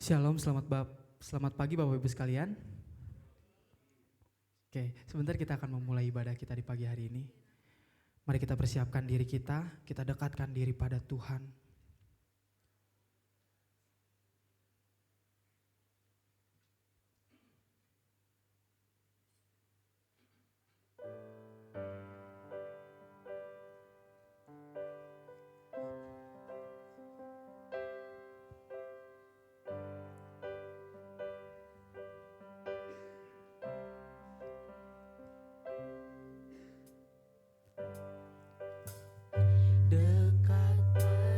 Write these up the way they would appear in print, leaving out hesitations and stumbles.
Shalom, selamat pagi Bapak Ibu sekalian. Oke, sebentar kita akan memulai ibadah kita di pagi hari ini. Mari kita persiapkan diri kita dekatkan diri pada Tuhan. Dekat pada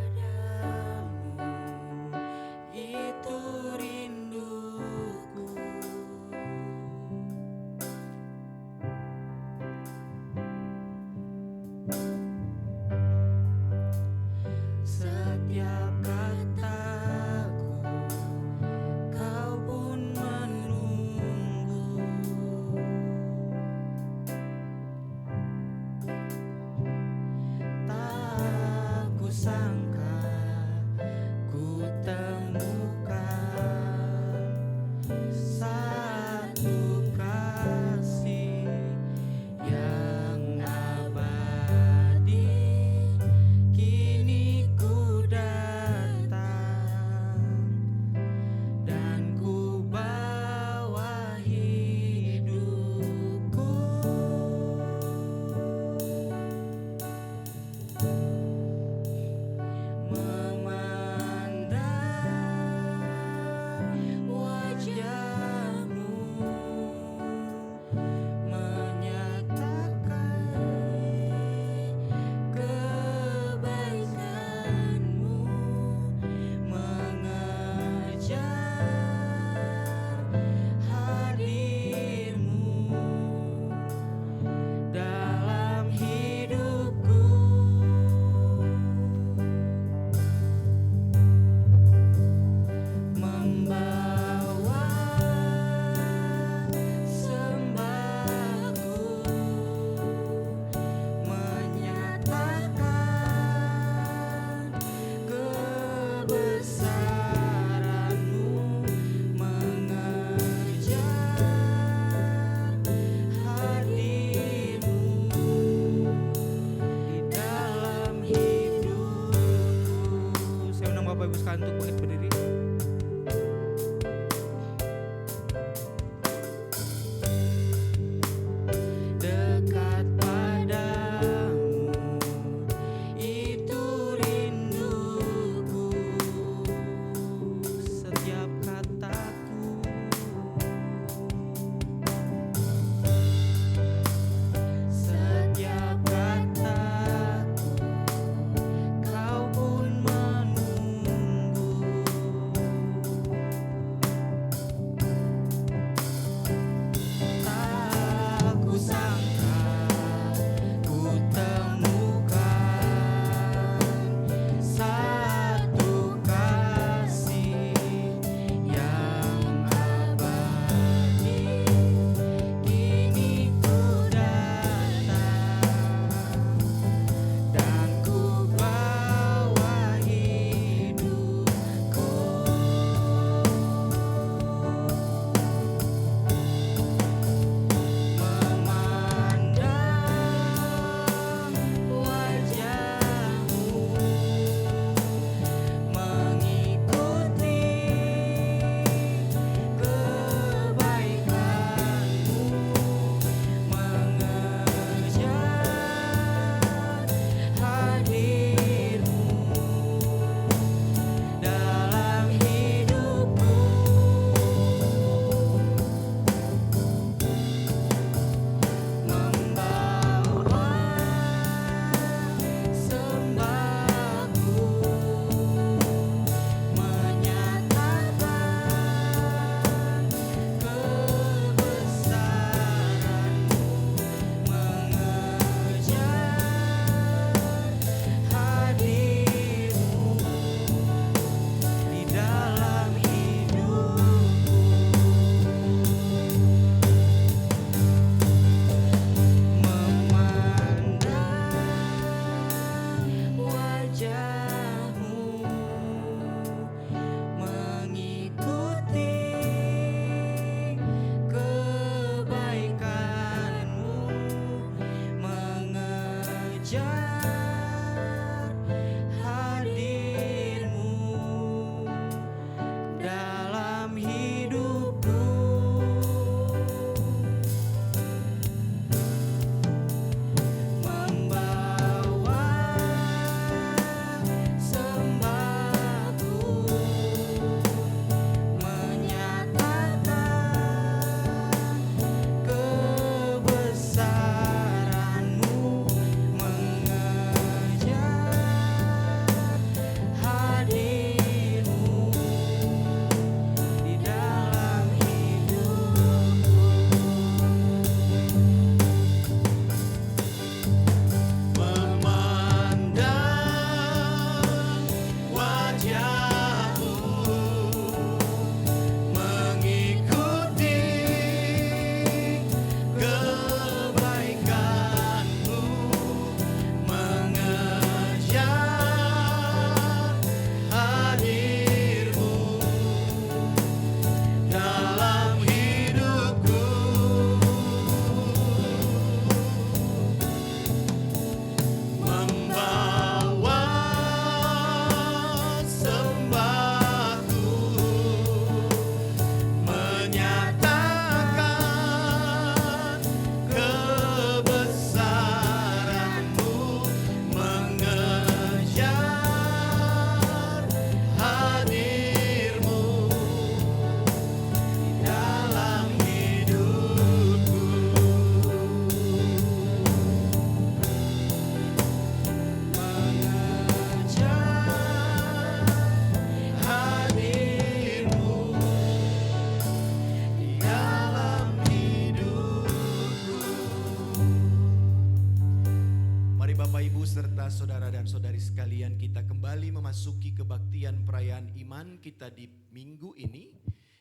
Saudara dan saudari sekalian, kita kembali memasuki kebaktian perayaan iman kita di minggu ini.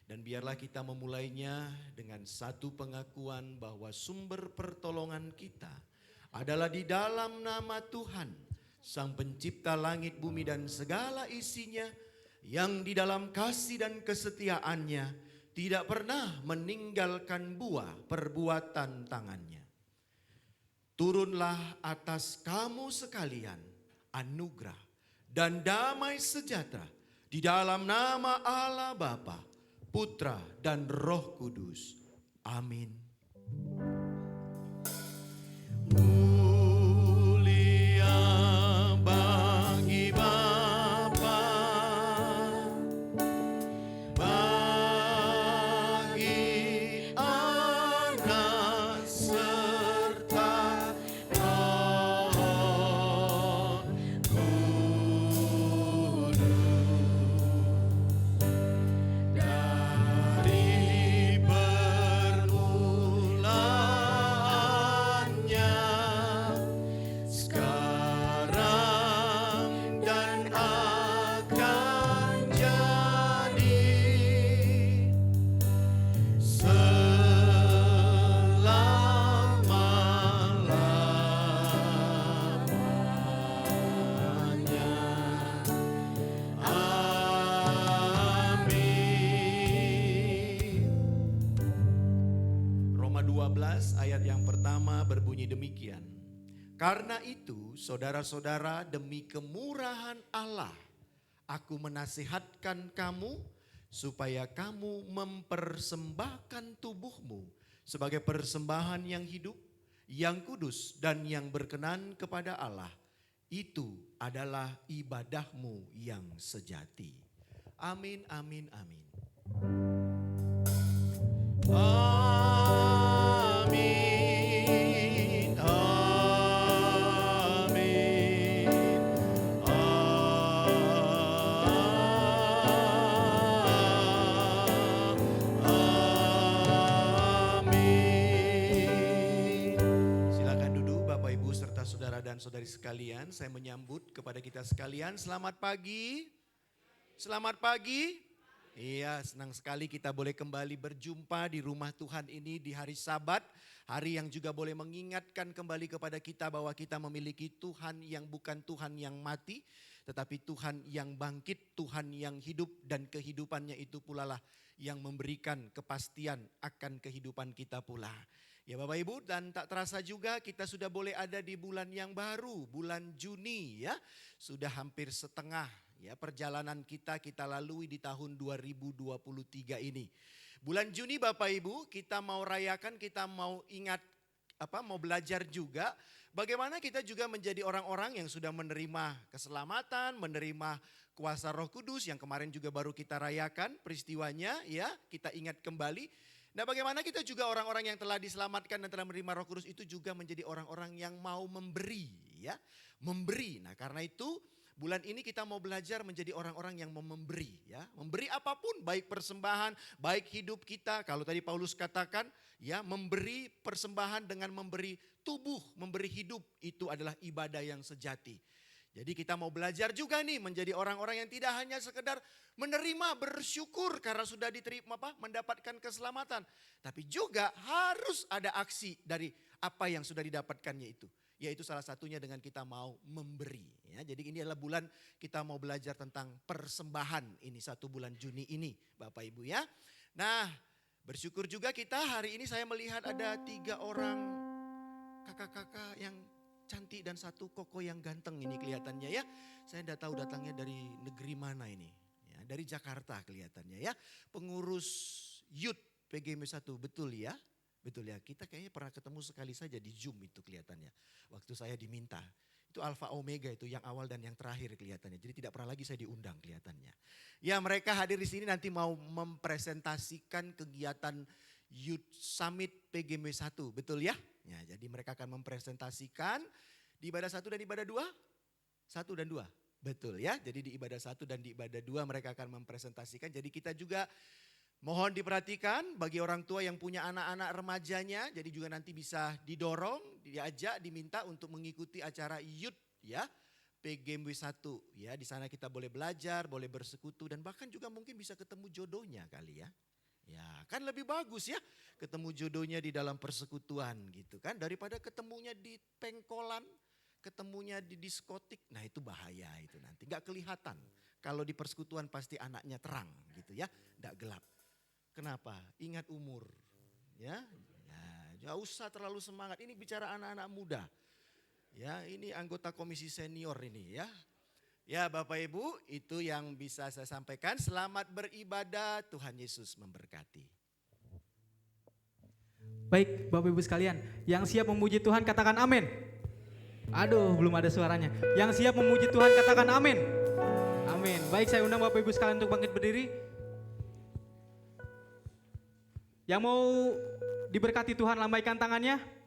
Dan biarlah kita memulainya dengan satu pengakuan bahwa sumber pertolongan kita adalah di dalam nama Tuhan, Sang Pencipta langit, bumi dan segala isinya, yang di dalam kasih dan kesetiaannya tidak pernah meninggalkan buah perbuatan tangannya. Turunlah atas kamu sekalian anugerah dan damai sejahtera di dalam nama Allah Bapa, Putra dan Roh Kudus. Amin. Mulia bagi Bapa, bagi Anak serta Roh Kudus, dari permulaannya sekarang dan akan jadi selama-lamanya. Amin. Roma 12 ayat yang pertama berbunyi demikian. Karena itu, saudara-saudara, demi kemurahan Allah, aku menasihatkan kamu supaya kamu mempersembahkan tubuhmu sebagai persembahan yang hidup, yang kudus dan yang berkenan kepada Allah. Itu adalah ibadahmu yang sejati. Amin, amin, amin. Amin, amin, amin. Silakan duduk Bapak Ibu serta saudara dan saudari sekalian. Saya menyambut kepada kita sekalian, selamat pagi. Selamat pagi. Iya, senang sekali kita boleh kembali berjumpa di rumah Tuhan ini di hari Sabat. Hari yang juga boleh mengingatkan kembali kepada kita bahwa kita memiliki Tuhan yang bukan Tuhan yang mati, tetapi Tuhan yang bangkit, Tuhan yang hidup, dan kehidupannya itu pula lah yang memberikan kepastian akan kehidupan kita pula. Ya Bapak Ibu, dan tak terasa juga kita sudah boleh ada di bulan yang baru, bulan Juni ya. Sudah hampir setengah ya perjalanan kita lalui di tahun 2023 ini. Bulan Juni Bapak Ibu, kita mau rayakan, kita mau ingat mau belajar juga bagaimana kita juga menjadi orang-orang yang sudah menerima keselamatan, menerima kuasa Roh Kudus yang kemarin juga baru kita rayakan peristiwanya ya, kita ingat kembali. Nah, bagaimana kita juga orang-orang yang telah diselamatkan dan telah menerima Roh Kudus itu juga menjadi orang-orang yang mau memberi ya, memberi. Nah, karena itu bulan ini kita mau belajar menjadi orang-orang yang mau memberi ya, memberi apapun, baik persembahan, baik hidup kita. Kalau tadi Paulus katakan ya, memberi persembahan dengan memberi tubuh, memberi hidup itu adalah ibadah yang sejati. Jadi kita mau belajar juga nih menjadi orang-orang yang tidak hanya sekedar menerima, bersyukur karena sudah diterima mendapatkan keselamatan. Tapi juga harus ada aksi dari apa yang sudah didapatkannya itu. Yaitu salah satunya dengan kita mau memberi. Ya, jadi ini adalah bulan kita mau belajar tentang persembahan ini, 1 bulan Juni ini Bapak Ibu ya. Nah, bersyukur juga kita hari ini saya melihat ada 3 orang kakak-kakak yang cantik dan 1 koko yang ganteng ini kelihatannya ya. Saya tidak tahu datangnya dari negeri mana ini. Ya, dari Jakarta kelihatannya ya. Pengurus Youth PGMW 1, betul ya? Betul ya, kita kayaknya pernah ketemu sekali saja di Zoom itu kelihatannya. Waktu saya diminta. Itu Alpha Omega itu yang awal dan yang terakhir kelihatannya. Jadi tidak pernah lagi saya diundang kelihatannya. Ya, mereka hadir di sini nanti mau mempresentasikan kegiatan Youth Summit PGMW 1, betul ya? Ya, jadi mereka akan mempresentasikan di ibadah 1 dan ibadah 2. 1 dan 2, betul ya. Jadi di ibadah 1 dan di ibadah 2 mereka akan mempresentasikan. Jadi kita juga mohon diperhatikan bagi orang tua yang punya anak-anak remajanya. Jadi juga nanti bisa didorong, diajak, diminta untuk mengikuti acara Youth ya. PGMW 1 ya. Di sana kita boleh belajar, boleh bersekutu dan bahkan juga mungkin bisa ketemu jodohnya kali ya. Ya, kan lebih bagus ya ketemu jodohnya di dalam persekutuan gitu kan. Daripada ketemunya di pengkolan, ketemunya di diskotik. Nah, itu bahaya itu nanti. Gak kelihatan. Kalau di persekutuan pasti anaknya terang gitu ya. Gak gelap. Kenapa? Ingat umur. Ya, gak usah terlalu semangat. Ini bicara anak-anak muda. Ya, ini anggota komisi senior ini ya. Ya Bapak Ibu, itu yang bisa saya sampaikan. Selamat beribadah, Tuhan Yesus memberkati. Baik Bapak Ibu sekalian, yang siap memuji Tuhan katakan amin. Aduh, belum ada suaranya. Yang siap memuji Tuhan katakan amin. Amin. Baik, saya undang Bapak Ibu sekalian untuk bangkit berdiri. Yang mau diberkati Tuhan lambaikan tangannya.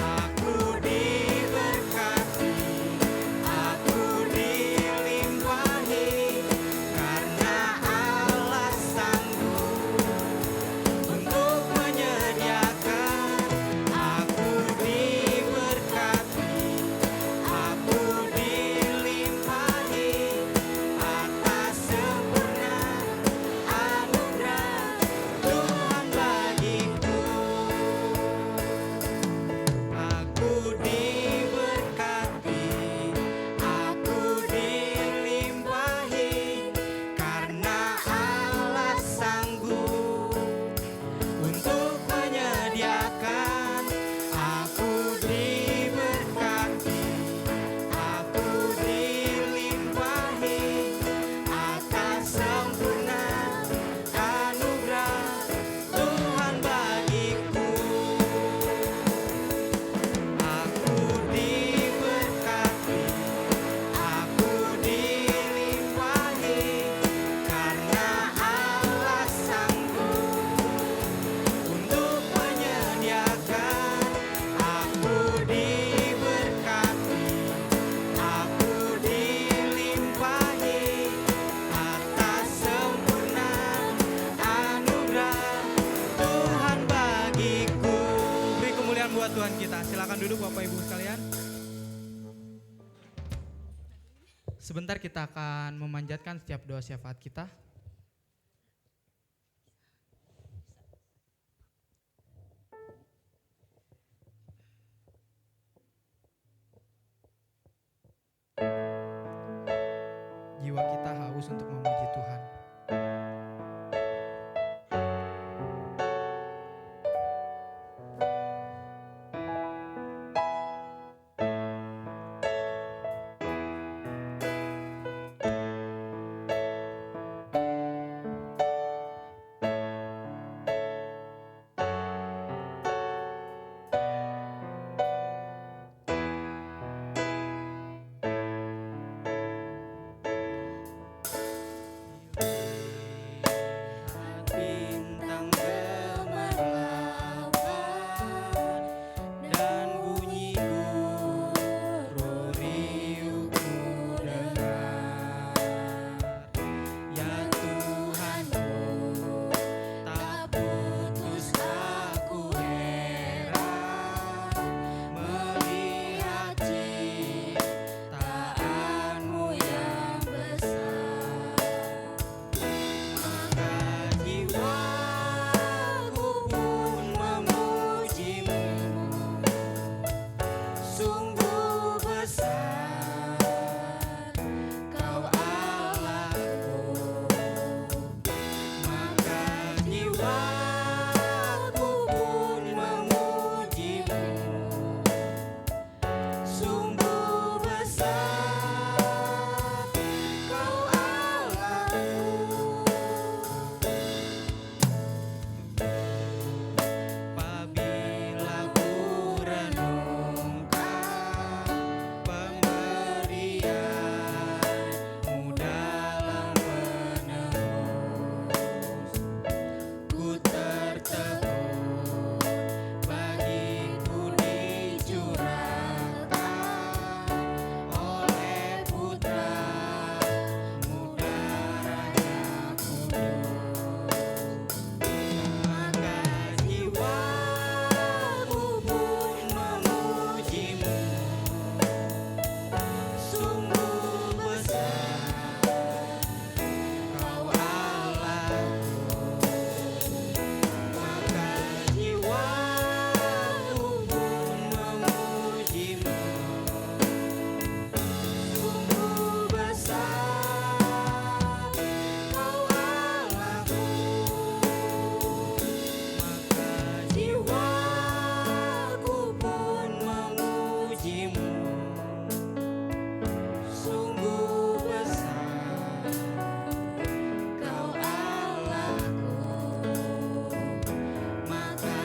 Aku diberkati. Sebentar kita akan memanjatkan setiap doa syafaat kita. Jiwa kita haus untuk memuji Tuhan. Bintang gemerlapan dan bunyi guru riuhku dengar. Ya Tuhanku, tak putus aku heran melihat ciptaanmu yang besar. Jiwaku pun memujimu, sungguh besar Kau Allahku. Maka jiwaku pun memujimu, sungguh besar Kau Allahku. Apabila ku renungkan pemberian-Mu dalam penebus, ku tertegun bagiku dicurahkan oleh Putra-Mu darahnya kudus. Maka jiwaku pun memujimu, sungguh besar Kau Allahku. Maka jiwaku pun memujimu, sungguh besar Kau Allahku. Maka jiwaku pun memujimu, sungguh besar Kau Allahku. Maka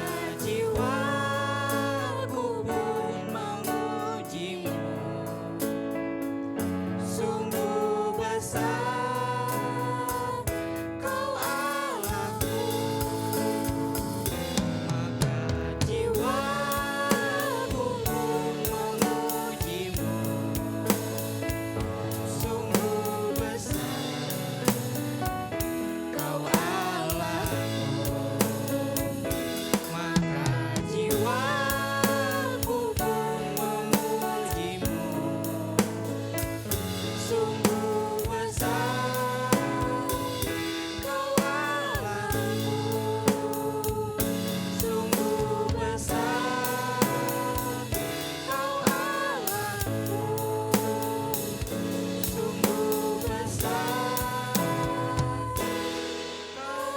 jiwaku pun memujimu, sungguh besar Kau Allahku. Maka jiwaku pun memujimu, sungguh besar Kau Allahku. Maka jiwaku pun memujimu, sungguh besar Kau Allahku. Sungguh besar Kau Allahku. Sungguh besar Kau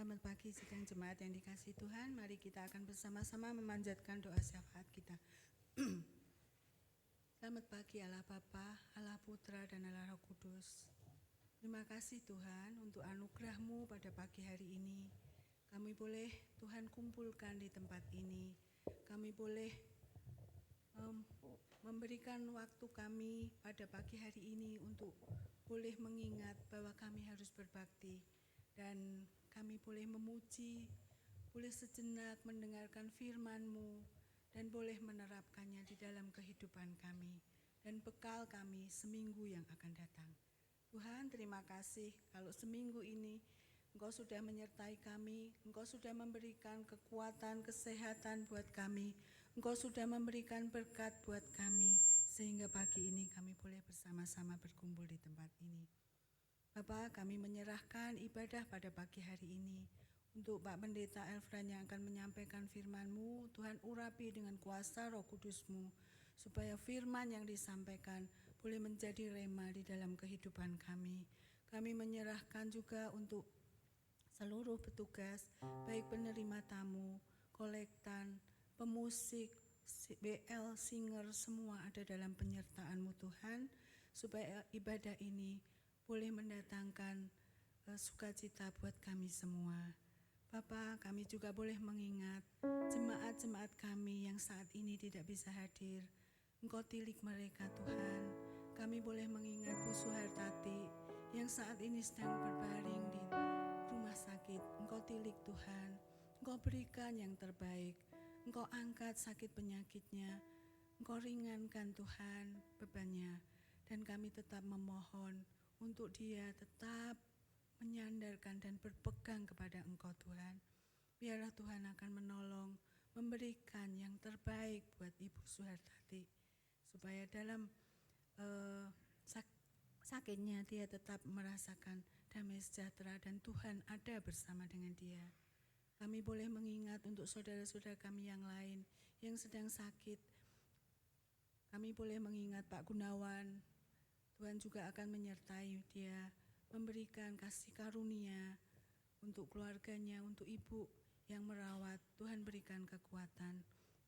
Selamat pagi sidang jemaat yang dikasihi Tuhan. Mari kita akan bersama-sama memanjatkan doa syafaat kita. Selamat pagi Allah Bapa, Allah Putra dan Allah Roh Kudus. Terima kasih Tuhan untuk anugerah-Mu pada pagi hari ini. Kami boleh Tuhan kumpulkan di tempat ini. Kami boleh memberikan waktu kami pada pagi hari ini untuk boleh mengingat bahwa kami harus berbakti. Dan kami boleh memuji boleh sejenak mendengarkan firman-Mu, dan boleh menerapkannya di dalam kehidupan kami dan bekal kami seminggu yang akan datang. Tuhan, terima kasih kalau seminggu ini Engkau sudah menyertai kami, Engkau sudah memberikan kekuatan, kesehatan buat kami, Engkau sudah memberikan berkat buat kami, sehingga pagi ini kami boleh bersama-sama berkumpul di tempat ini. Bapa, kami menyerahkan ibadah pada pagi hari ini untuk Pak Pendeta Elfran yang akan menyampaikan firman-Mu. Tuhan, urapi dengan kuasa Roh Kudus-Mu, supaya firman yang disampaikan boleh menjadi rema di dalam kehidupan kami. Kami menyerahkan juga untuk seluruh petugas, baik penerima tamu, kolektan, pemusik, BL, singer, semua ada dalam penyertaan-Mu Tuhan, supaya ibadah ini boleh mendatangkan sukacita buat kami semua. Bapa, kami juga boleh mengingat jemaat-jemaat kami yang saat ini tidak bisa hadir. Engkau tilik mereka Tuhan. Kami boleh mengingat Bu Suhartati yang saat ini sedang berbaring di rumah sakit. Engkau tilik Tuhan. Engkau berikan yang terbaik. Engkau angkat sakit penyakitnya. Engkau ringankan Tuhan bebannya. Dan kami tetap memohon untuk dia tetap menyandarkan dan berpegang kepada Engkau Tuhan. Biarlah Tuhan akan menolong, memberikan yang terbaik buat Ibu Suhartati, supaya dalam sakitnya dia tetap merasakan damai sejahtera dan Tuhan ada bersama dengan dia. Kami boleh mengingat untuk saudara-saudara kami yang lain yang sedang sakit. Kami boleh mengingat Pak Gunawan, Tuhan juga akan menyertai dia, memberikan kasih karunia untuk keluarganya, untuk ibu yang merawat. Tuhan berikan kekuatan.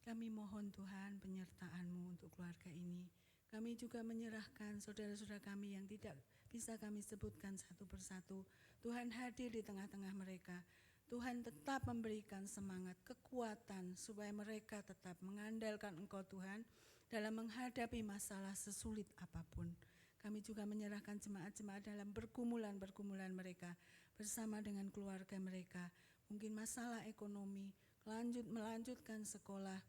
Kami mohon Tuhan penyertaan-Mu untuk keluarga ini. Kami juga menyerahkan saudara-saudara kami yang tidak bisa kami sebutkan satu persatu. Tuhan hadir di tengah-tengah mereka. Tuhan tetap memberikan semangat, kekuatan supaya mereka tetap mengandalkan Engkau Tuhan dalam menghadapi masalah sesulit apapun. Kami juga menyerahkan jemaat-jemaat dalam pergumulan-pergumulan mereka bersama dengan keluarga mereka. Mungkin masalah ekonomi, melanjutkan sekolah,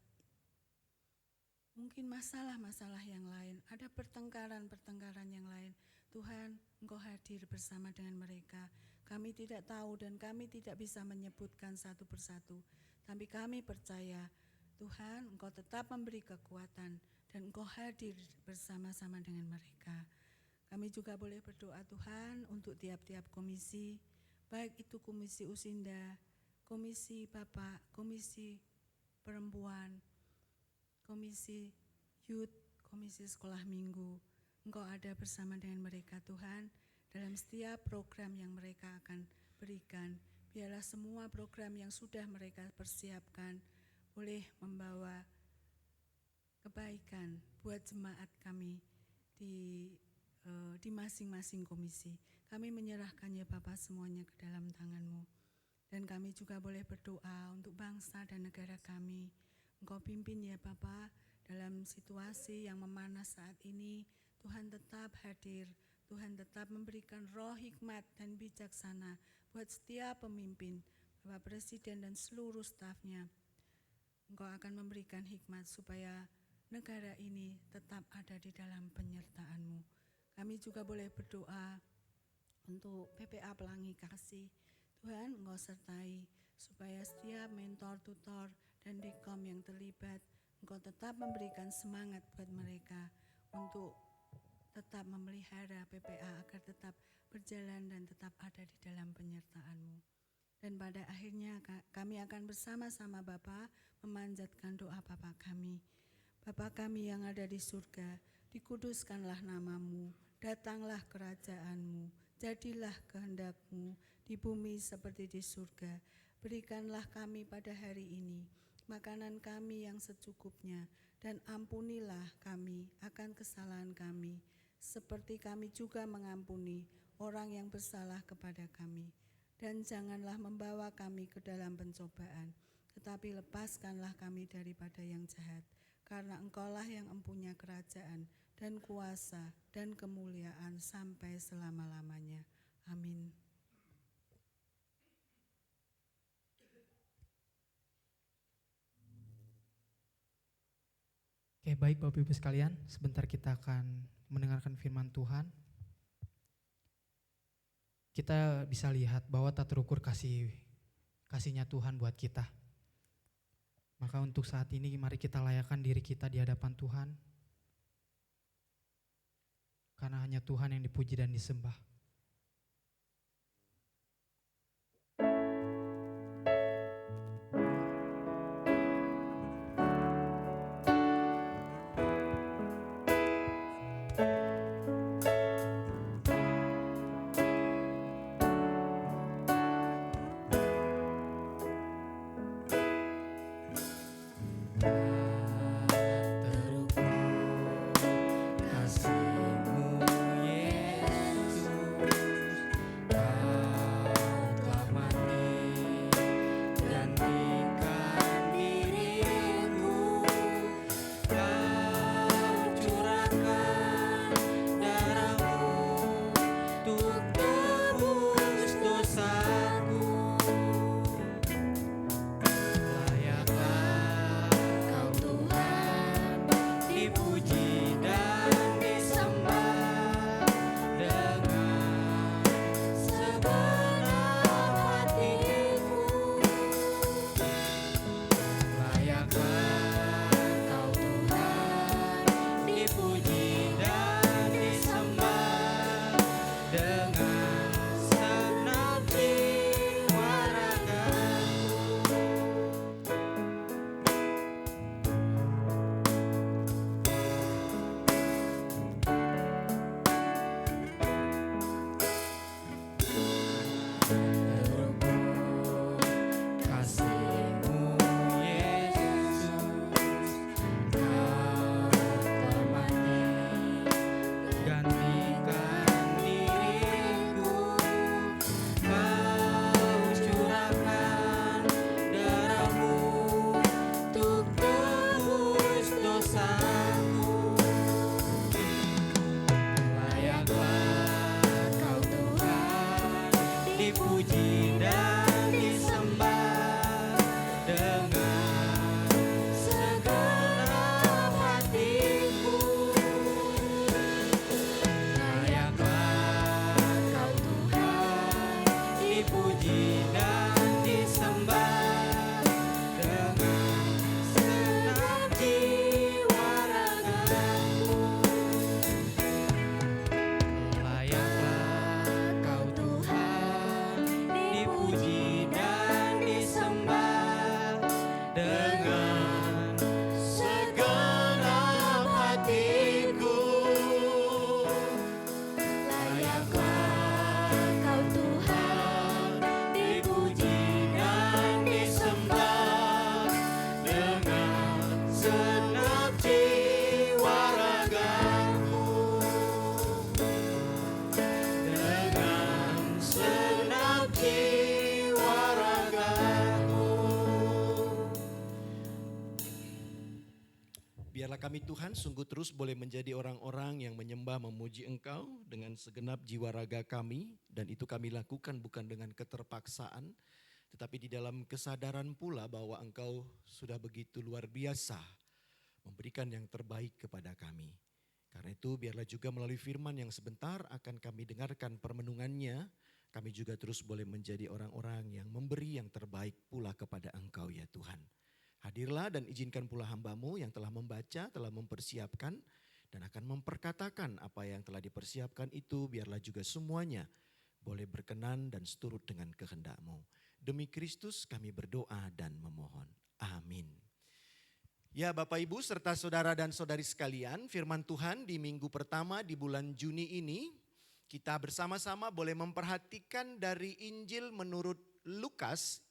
mungkin masalah-masalah yang lain, ada pertengkaran-pertengkaran yang lain. Tuhan, Engkau hadir bersama dengan mereka. Kami tidak tahu dan kami tidak bisa menyebutkan satu persatu. Tapi kami percaya, Tuhan, Engkau tetap memberi kekuatan dan Engkau hadir bersama-sama dengan mereka. Kami juga boleh berdoa Tuhan untuk tiap-tiap komisi, baik itu komisi Usinda, komisi Bapak, komisi Perempuan, komisi Youth, komisi Sekolah Minggu. Engkau ada bersama dengan mereka Tuhan, dalam setiap program yang mereka akan berikan. Biarlah semua program yang sudah mereka persiapkan boleh membawa kebaikan buat jemaat kami di masing-masing komisi. Kami menyerahkannya Bapa semuanya ke dalam tangan-Mu. Dan kami juga boleh berdoa untuk bangsa dan negara kami. Engkau pimpin ya Bapa dalam situasi yang memanas saat ini. Tuhan tetap hadir. Tuhan tetap memberikan roh hikmat dan bijaksana buat setiap pemimpin, Bapak Presiden dan seluruh stafnya. Engkau akan memberikan hikmat supaya negara ini tetap ada di dalam penyertaan-Mu. Kami juga boleh berdoa untuk PPA Pelangi Kasih. Tuhan, Engkau sertai supaya setiap mentor, tutor, dan dekom yang terlibat, Engkau tetap memberikan semangat buat mereka untuk tetap memelihara PPA agar tetap berjalan dan tetap ada di dalam penyertaan-Mu. Dan pada akhirnya kami akan bersama-sama Bapa memanjatkan doa Bapa kami. Bapa kami yang ada di surga, dikuduskanlah nama-Mu, datanglah kerajaan-Mu, jadilah kehendak-Mu di bumi seperti di surga. Berikanlah kami pada hari ini makanan kami yang secukupnya, dan ampunilah kami akan kesalahan kami, seperti kami juga mengampuni orang yang bersalah kepada kami. Dan janganlah membawa kami ke dalam pencobaan, tetapi lepaskanlah kami daripada yang jahat. Karena Engkaulah yang empunya kerajaan dan kuasa dan kemuliaan sampai selama-lamanya. Amin. Oke, baik Bapak Ibu sekalian, sebentar kita akan mendengarkan firman Tuhan. Kita bisa lihat bahwa tak terukur kasihnya Tuhan buat kita. Maka untuk saat ini mari kita layakkan diri kita di hadapan Tuhan. Karena hanya Tuhan yang dipuji dan disembah. Biarlah kami Tuhan sungguh terus boleh menjadi orang-orang yang menyembah memuji Engkau dengan segenap jiwa raga kami. Dan itu kami lakukan bukan dengan keterpaksaan, tetapi di dalam kesadaran pula bahwa Engkau sudah begitu luar biasa memberikan yang terbaik kepada kami. Karena itu biarlah juga melalui firman yang sebentar akan kami dengarkan permenungannya, kami juga terus boleh menjadi orang-orang yang memberi yang terbaik pula kepada Engkau ya Tuhan. Hadirlah dan izinkan pula hamba-Mu yang telah membaca, telah mempersiapkan dan akan memperkatakan apa yang telah dipersiapkan itu, biarlah juga semuanya boleh berkenan dan seturut dengan kehendak-Mu. Demi Kristus kami berdoa dan memohon. Amin. Ya Bapak Ibu serta saudara dan saudari sekalian, firman Tuhan di minggu pertama di bulan Juni ini, kita bersama-sama boleh memperhatikan dari Injil menurut Lukas,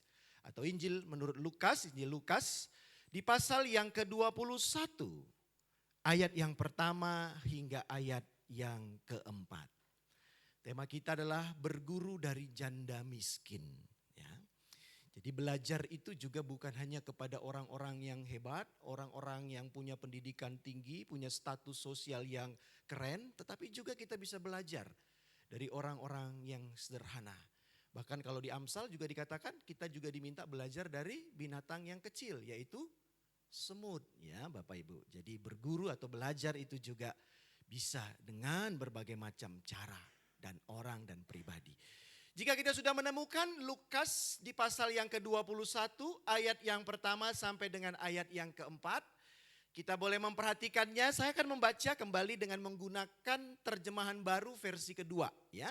atau Injil menurut Lukas, Injil Lukas di pasal yang ke-21, ayat yang pertama hingga ayat yang keempat. Tema kita adalah berguru dari janda miskin. Ya. Jadi belajar itu juga bukan hanya kepada orang-orang yang hebat, orang-orang yang punya pendidikan tinggi, punya status sosial yang keren, tetapi juga kita bisa belajar dari orang-orang yang sederhana. Bahkan kalau di Amsal juga dikatakan kita juga diminta belajar dari binatang yang kecil, yaitu semut ya Bapak Ibu. Jadi berguru atau belajar itu juga bisa dengan berbagai macam cara dan orang dan pribadi. Jika kita sudah menemukan Lukas di pasal yang ke-21 ayat yang pertama sampai dengan ayat yang keempat, kita boleh memperhatikannya. Saya akan membaca kembali dengan menggunakan terjemahan baru versi kedua ya.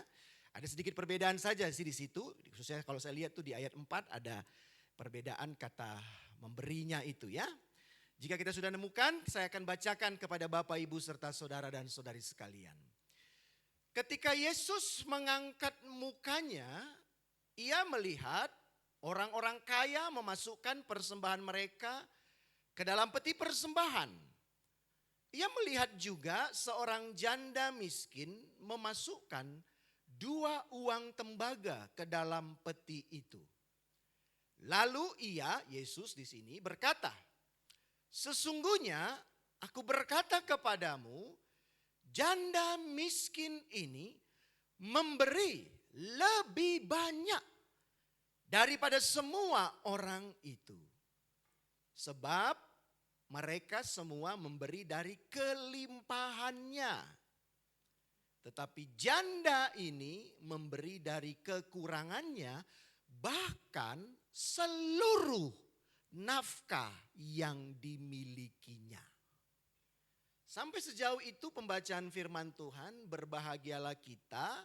Ada sedikit perbedaan saja sih di situ, khususnya kalau saya lihat tuh di ayat 4 ada perbedaan kata memberinya itu ya. Jika kita sudah menemukan, saya akan bacakan kepada Bapak, Ibu, serta saudara dan saudari sekalian. Ketika Yesus mengangkat mukanya, ia melihat orang-orang kaya memasukkan persembahan mereka ke dalam peti persembahan. Ia melihat juga seorang janda miskin memasukkan 2 uang tembaga ke dalam peti itu. Lalu Yesus di sini berkata, "Sesungguhnya aku berkata kepadamu, janda miskin ini memberi lebih banyak daripada semua orang itu. Sebab mereka semua memberi dari kelimpahannya. Tetapi janda ini memberi dari kekurangannya, bahkan seluruh nafkah yang dimilikinya." Sampai sejauh itu pembacaan firman Tuhan. Berbahagialah kita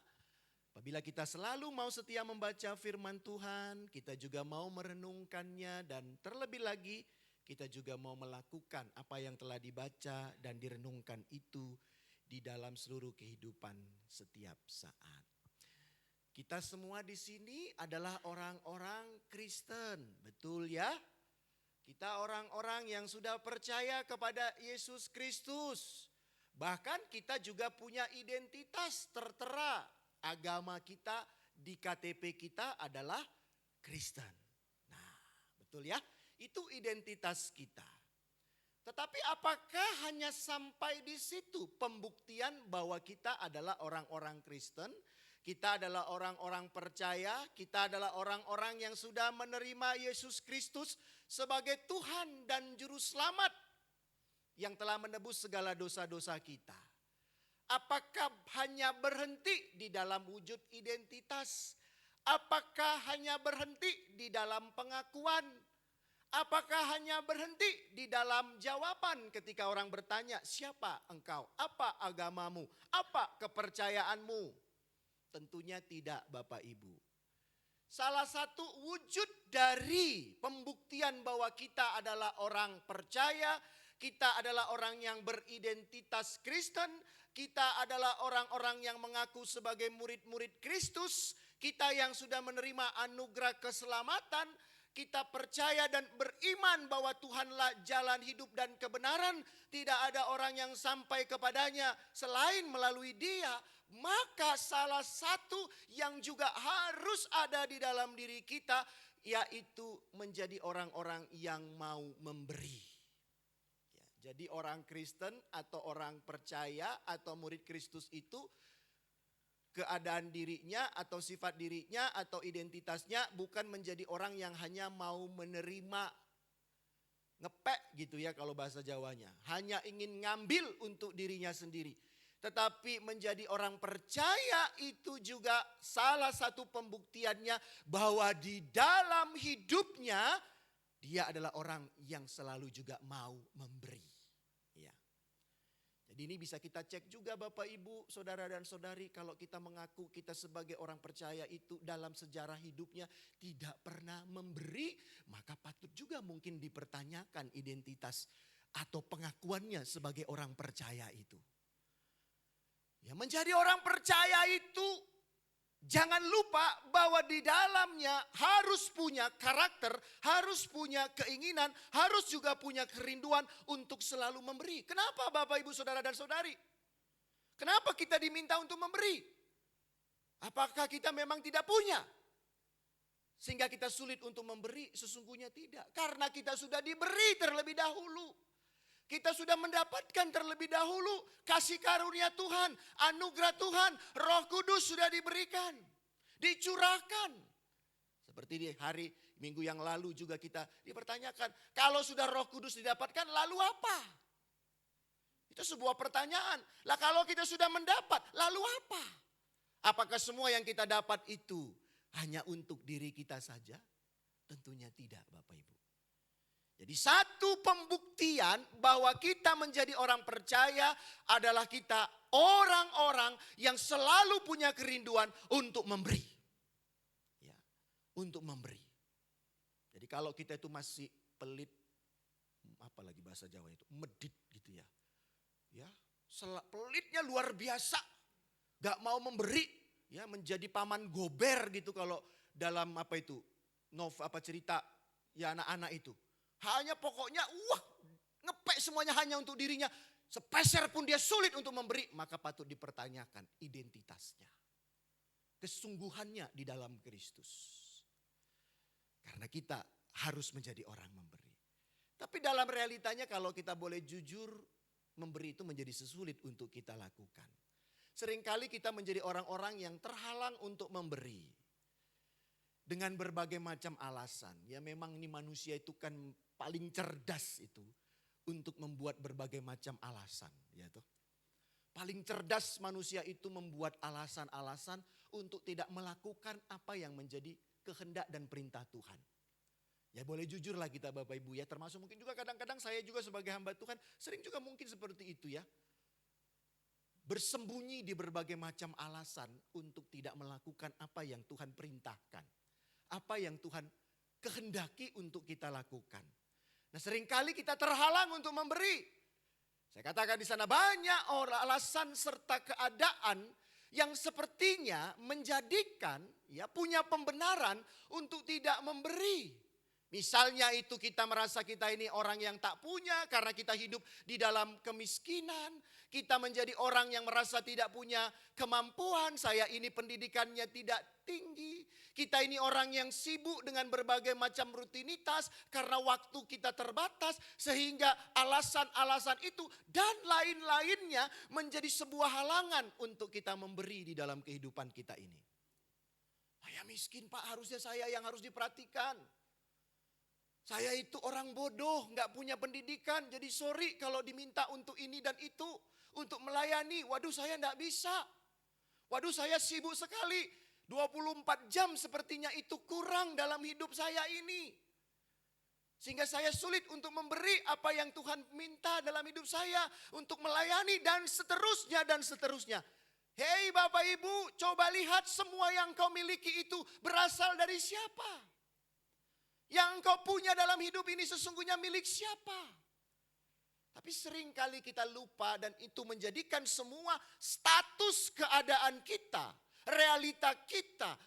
apabila kita selalu mau setia membaca firman Tuhan, kita juga mau merenungkannya, dan terlebih lagi kita juga mau melakukan apa yang telah dibaca dan direnungkan itu di dalam seluruh kehidupan setiap saat. Kita semua di sini adalah orang-orang Kristen, betul ya? Kita orang-orang yang sudah percaya kepada Yesus Kristus. Bahkan kita juga punya identitas tertera. Agama kita di KTP kita adalah Kristen. Nah, betul ya? Itu identitas kita. Tetapi apakah hanya sampai di situ pembuktian bahwa kita adalah orang-orang Kristen? Kita adalah orang-orang percaya, kita adalah orang-orang yang sudah menerima Yesus Kristus sebagai Tuhan dan Juru Selamat yang telah menebus segala dosa-dosa kita. Apakah hanya berhenti di dalam wujud identitas? Apakah hanya berhenti di dalam pengakuan? Apakah hanya berhenti di dalam jawaban ketika orang bertanya, "Siapa engkau? Apa agamamu? Apa kepercayaanmu?" Tentunya tidak, Bapak Ibu. Salah satu wujud dari pembuktian bahwa kita adalah orang percaya, kita adalah orang yang beridentitas Kristen, kita adalah orang-orang yang mengaku sebagai murid-murid Kristus, kita yang sudah menerima anugerah keselamatan, kita percaya dan beriman bahwa Tuhanlah jalan hidup dan kebenaran, tidak ada orang yang sampai kepadanya selain melalui Dia. Maka salah satu yang juga harus ada di dalam diri kita, yaitu menjadi orang-orang yang mau memberi. Ya, jadi orang Kristen atau orang percaya atau murid Kristus itu keadaan dirinya atau sifat dirinya atau identitasnya bukan menjadi orang yang hanya mau menerima, ngepek gitu ya kalau bahasa Jawanya. Hanya ingin ngambil untuk dirinya sendiri. Tetapi menjadi orang percaya itu juga salah satu pembuktiannya bahwa di dalam hidupnya dia adalah orang yang selalu juga mau memberi. Ya. Jadi ini bisa kita cek juga Bapak Ibu, saudara dan saudari, kalau kita mengaku kita sebagai orang percaya itu dalam sejarah hidupnya tidak pernah memberi, maka patut juga mungkin dipertanyakan identitas atau pengakuannya sebagai orang percaya itu. Ya, menjadi orang percaya itu jangan lupa bahwa di dalamnya harus punya karakter, harus punya keinginan, harus juga punya kerinduan untuk selalu memberi. Kenapa Bapak Ibu Saudara dan Saudari? Kenapa kita diminta untuk memberi? Apakah kita memang tidak punya? Sehingga kita sulit untuk memberi? Sesungguhnya tidak. Karena kita sudah diberi terlebih dahulu. Kita sudah mendapatkan terlebih dahulu kasih karunia Tuhan, anugerah Tuhan, Roh Kudus sudah diberikan, dicurahkan. Seperti di hari Minggu yang lalu juga kita dipertanyakan, kalau sudah Roh Kudus didapatkan lalu apa? Itu sebuah pertanyaan. Lah kalau kita sudah mendapat, lalu apa? Apakah semua yang kita dapat itu hanya untuk diri kita saja? Tentunya tidak, Bapak Ibu. Jadi satu pembuktian bahwa kita menjadi orang percaya adalah kita orang-orang yang selalu punya kerinduan untuk memberi. Ya, untuk memberi. Jadi kalau kita itu masih pelit, apalagi bahasa Jawa itu, medit gitu ya. Ya, pelitnya luar biasa. Gak mau memberi, ya menjadi paman gober gitu kalau dalam apa itu, cerita ya anak-anak itu. Hanya pokoknya ngepek semuanya hanya untuk dirinya. Sepeser pun dia sulit untuk memberi. Maka patut dipertanyakan identitasnya. Kesungguhannya di dalam Kristus. Karena kita harus menjadi orang memberi. Tapi dalam realitanya kalau kita boleh jujur, memberi itu menjadi sesulit untuk kita lakukan. Seringkali kita menjadi orang-orang yang terhalang untuk memberi. Dengan berbagai macam alasan. Ya memang ini manusia itu kan paling cerdas itu untuk membuat berbagai macam alasan, ya toh. Paling cerdas manusia itu membuat alasan-alasan untuk tidak melakukan apa yang menjadi kehendak dan perintah Tuhan. Ya boleh jujurlah kita Bapak Ibu ya, termasuk mungkin juga kadang-kadang saya juga sebagai hamba Tuhan sering juga mungkin seperti itu ya. Bersembunyi di berbagai macam alasan untuk tidak melakukan apa yang Tuhan perintahkan. Apa yang Tuhan kehendaki untuk kita lakukan. Nah seringkali kita terhalang untuk memberi. Saya katakan di sana banyak alasan serta keadaan yang sepertinya menjadikan ya punya pembenaran untuk tidak memberi. Misalnya itu kita merasa kita ini orang yang tak punya karena kita hidup di dalam kemiskinan. Kita menjadi orang yang merasa tidak punya kemampuan. Saya ini pendidikannya tidak tinggi. Kita ini orang yang sibuk dengan berbagai macam rutinitas karena waktu kita terbatas. Sehingga alasan-alasan itu dan lain-lainnya menjadi sebuah halangan untuk kita memberi di dalam kehidupan kita ini. Saya miskin Pak, harusnya saya yang harus diperhatikan. Saya itu orang bodoh, gak punya pendidikan. Jadi sorry kalau diminta untuk ini dan itu. Untuk melayani, waduh saya gak bisa. Waduh saya sibuk sekali. 24 jam sepertinya itu kurang dalam hidup saya ini. Sehingga saya sulit untuk memberi apa yang Tuhan minta dalam hidup saya. Untuk melayani dan seterusnya dan seterusnya. Hei Bapak Ibu, coba lihat semua yang kau miliki itu berasal dari siapa? Yang engkau punya dalam hidup ini sesungguhnya milik siapa? Tapi seringkali kita lupa dan itu menjadikan semua status keadaan kita, realita kita,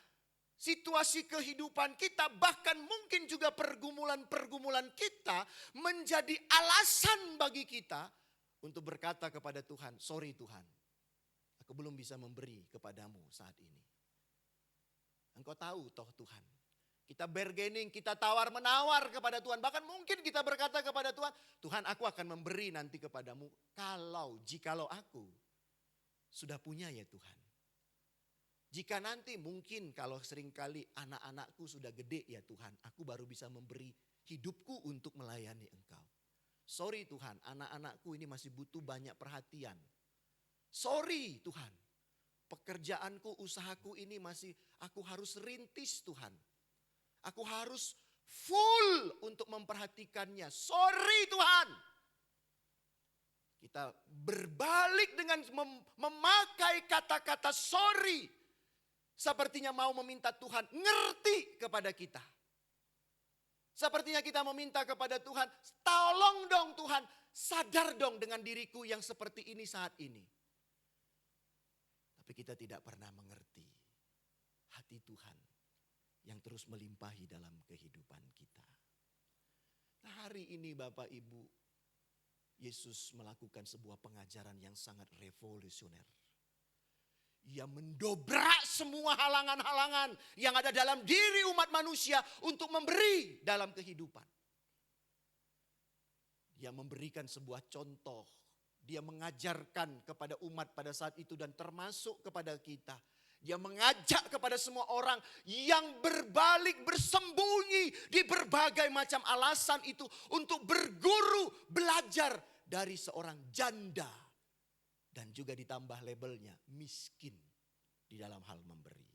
situasi kehidupan kita, bahkan mungkin juga pergumulan-pergumulan kita menjadi alasan bagi kita untuk berkata kepada Tuhan, sorry Tuhan, aku belum bisa memberi kepadamu saat ini. Engkau tahu toh Tuhan. Kita bargaining, kita tawar-menawar kepada Tuhan. Bahkan mungkin kita berkata kepada Tuhan, Tuhan aku akan memberi nanti kepadamu. Jikalau aku sudah punya ya Tuhan. Jika nanti mungkin kalau seringkali anak-anakku sudah gede ya Tuhan. Aku baru bisa memberi hidupku untuk melayani Engkau. Sorry Tuhan, anak-anakku ini masih butuh banyak perhatian. Sorry Tuhan, pekerjaanku, usahaku ini masih aku harus rintis Tuhan. Aku harus full untuk memperhatikannya. Sorry Tuhan. Kita berbalik dengan memakai kata-kata sorry. Sepertinya mau meminta Tuhan ngerti kepada kita. Sepertinya kita meminta kepada Tuhan, tolong dong Tuhan, sadar dong dengan diriku yang seperti ini saat ini. Tapi kita tidak pernah mengerti hati Tuhan yang terus melimpahi dalam kehidupan kita. Nah, hari ini Bapak Ibu, Yesus melakukan sebuah pengajaran yang sangat revolusioner. Ia mendobrak semua halangan-halangan yang ada dalam diri umat manusia untuk memberi dalam kehidupan. Dia memberikan sebuah contoh. Dia mengajarkan kepada umat pada saat itu dan termasuk kepada kita. Dia mengajak kepada semua orang yang berbalik, bersembunyi di berbagai macam alasan itu untuk berguru, belajar dari seorang janda. Dan juga ditambah labelnya miskin di dalam hal memberi.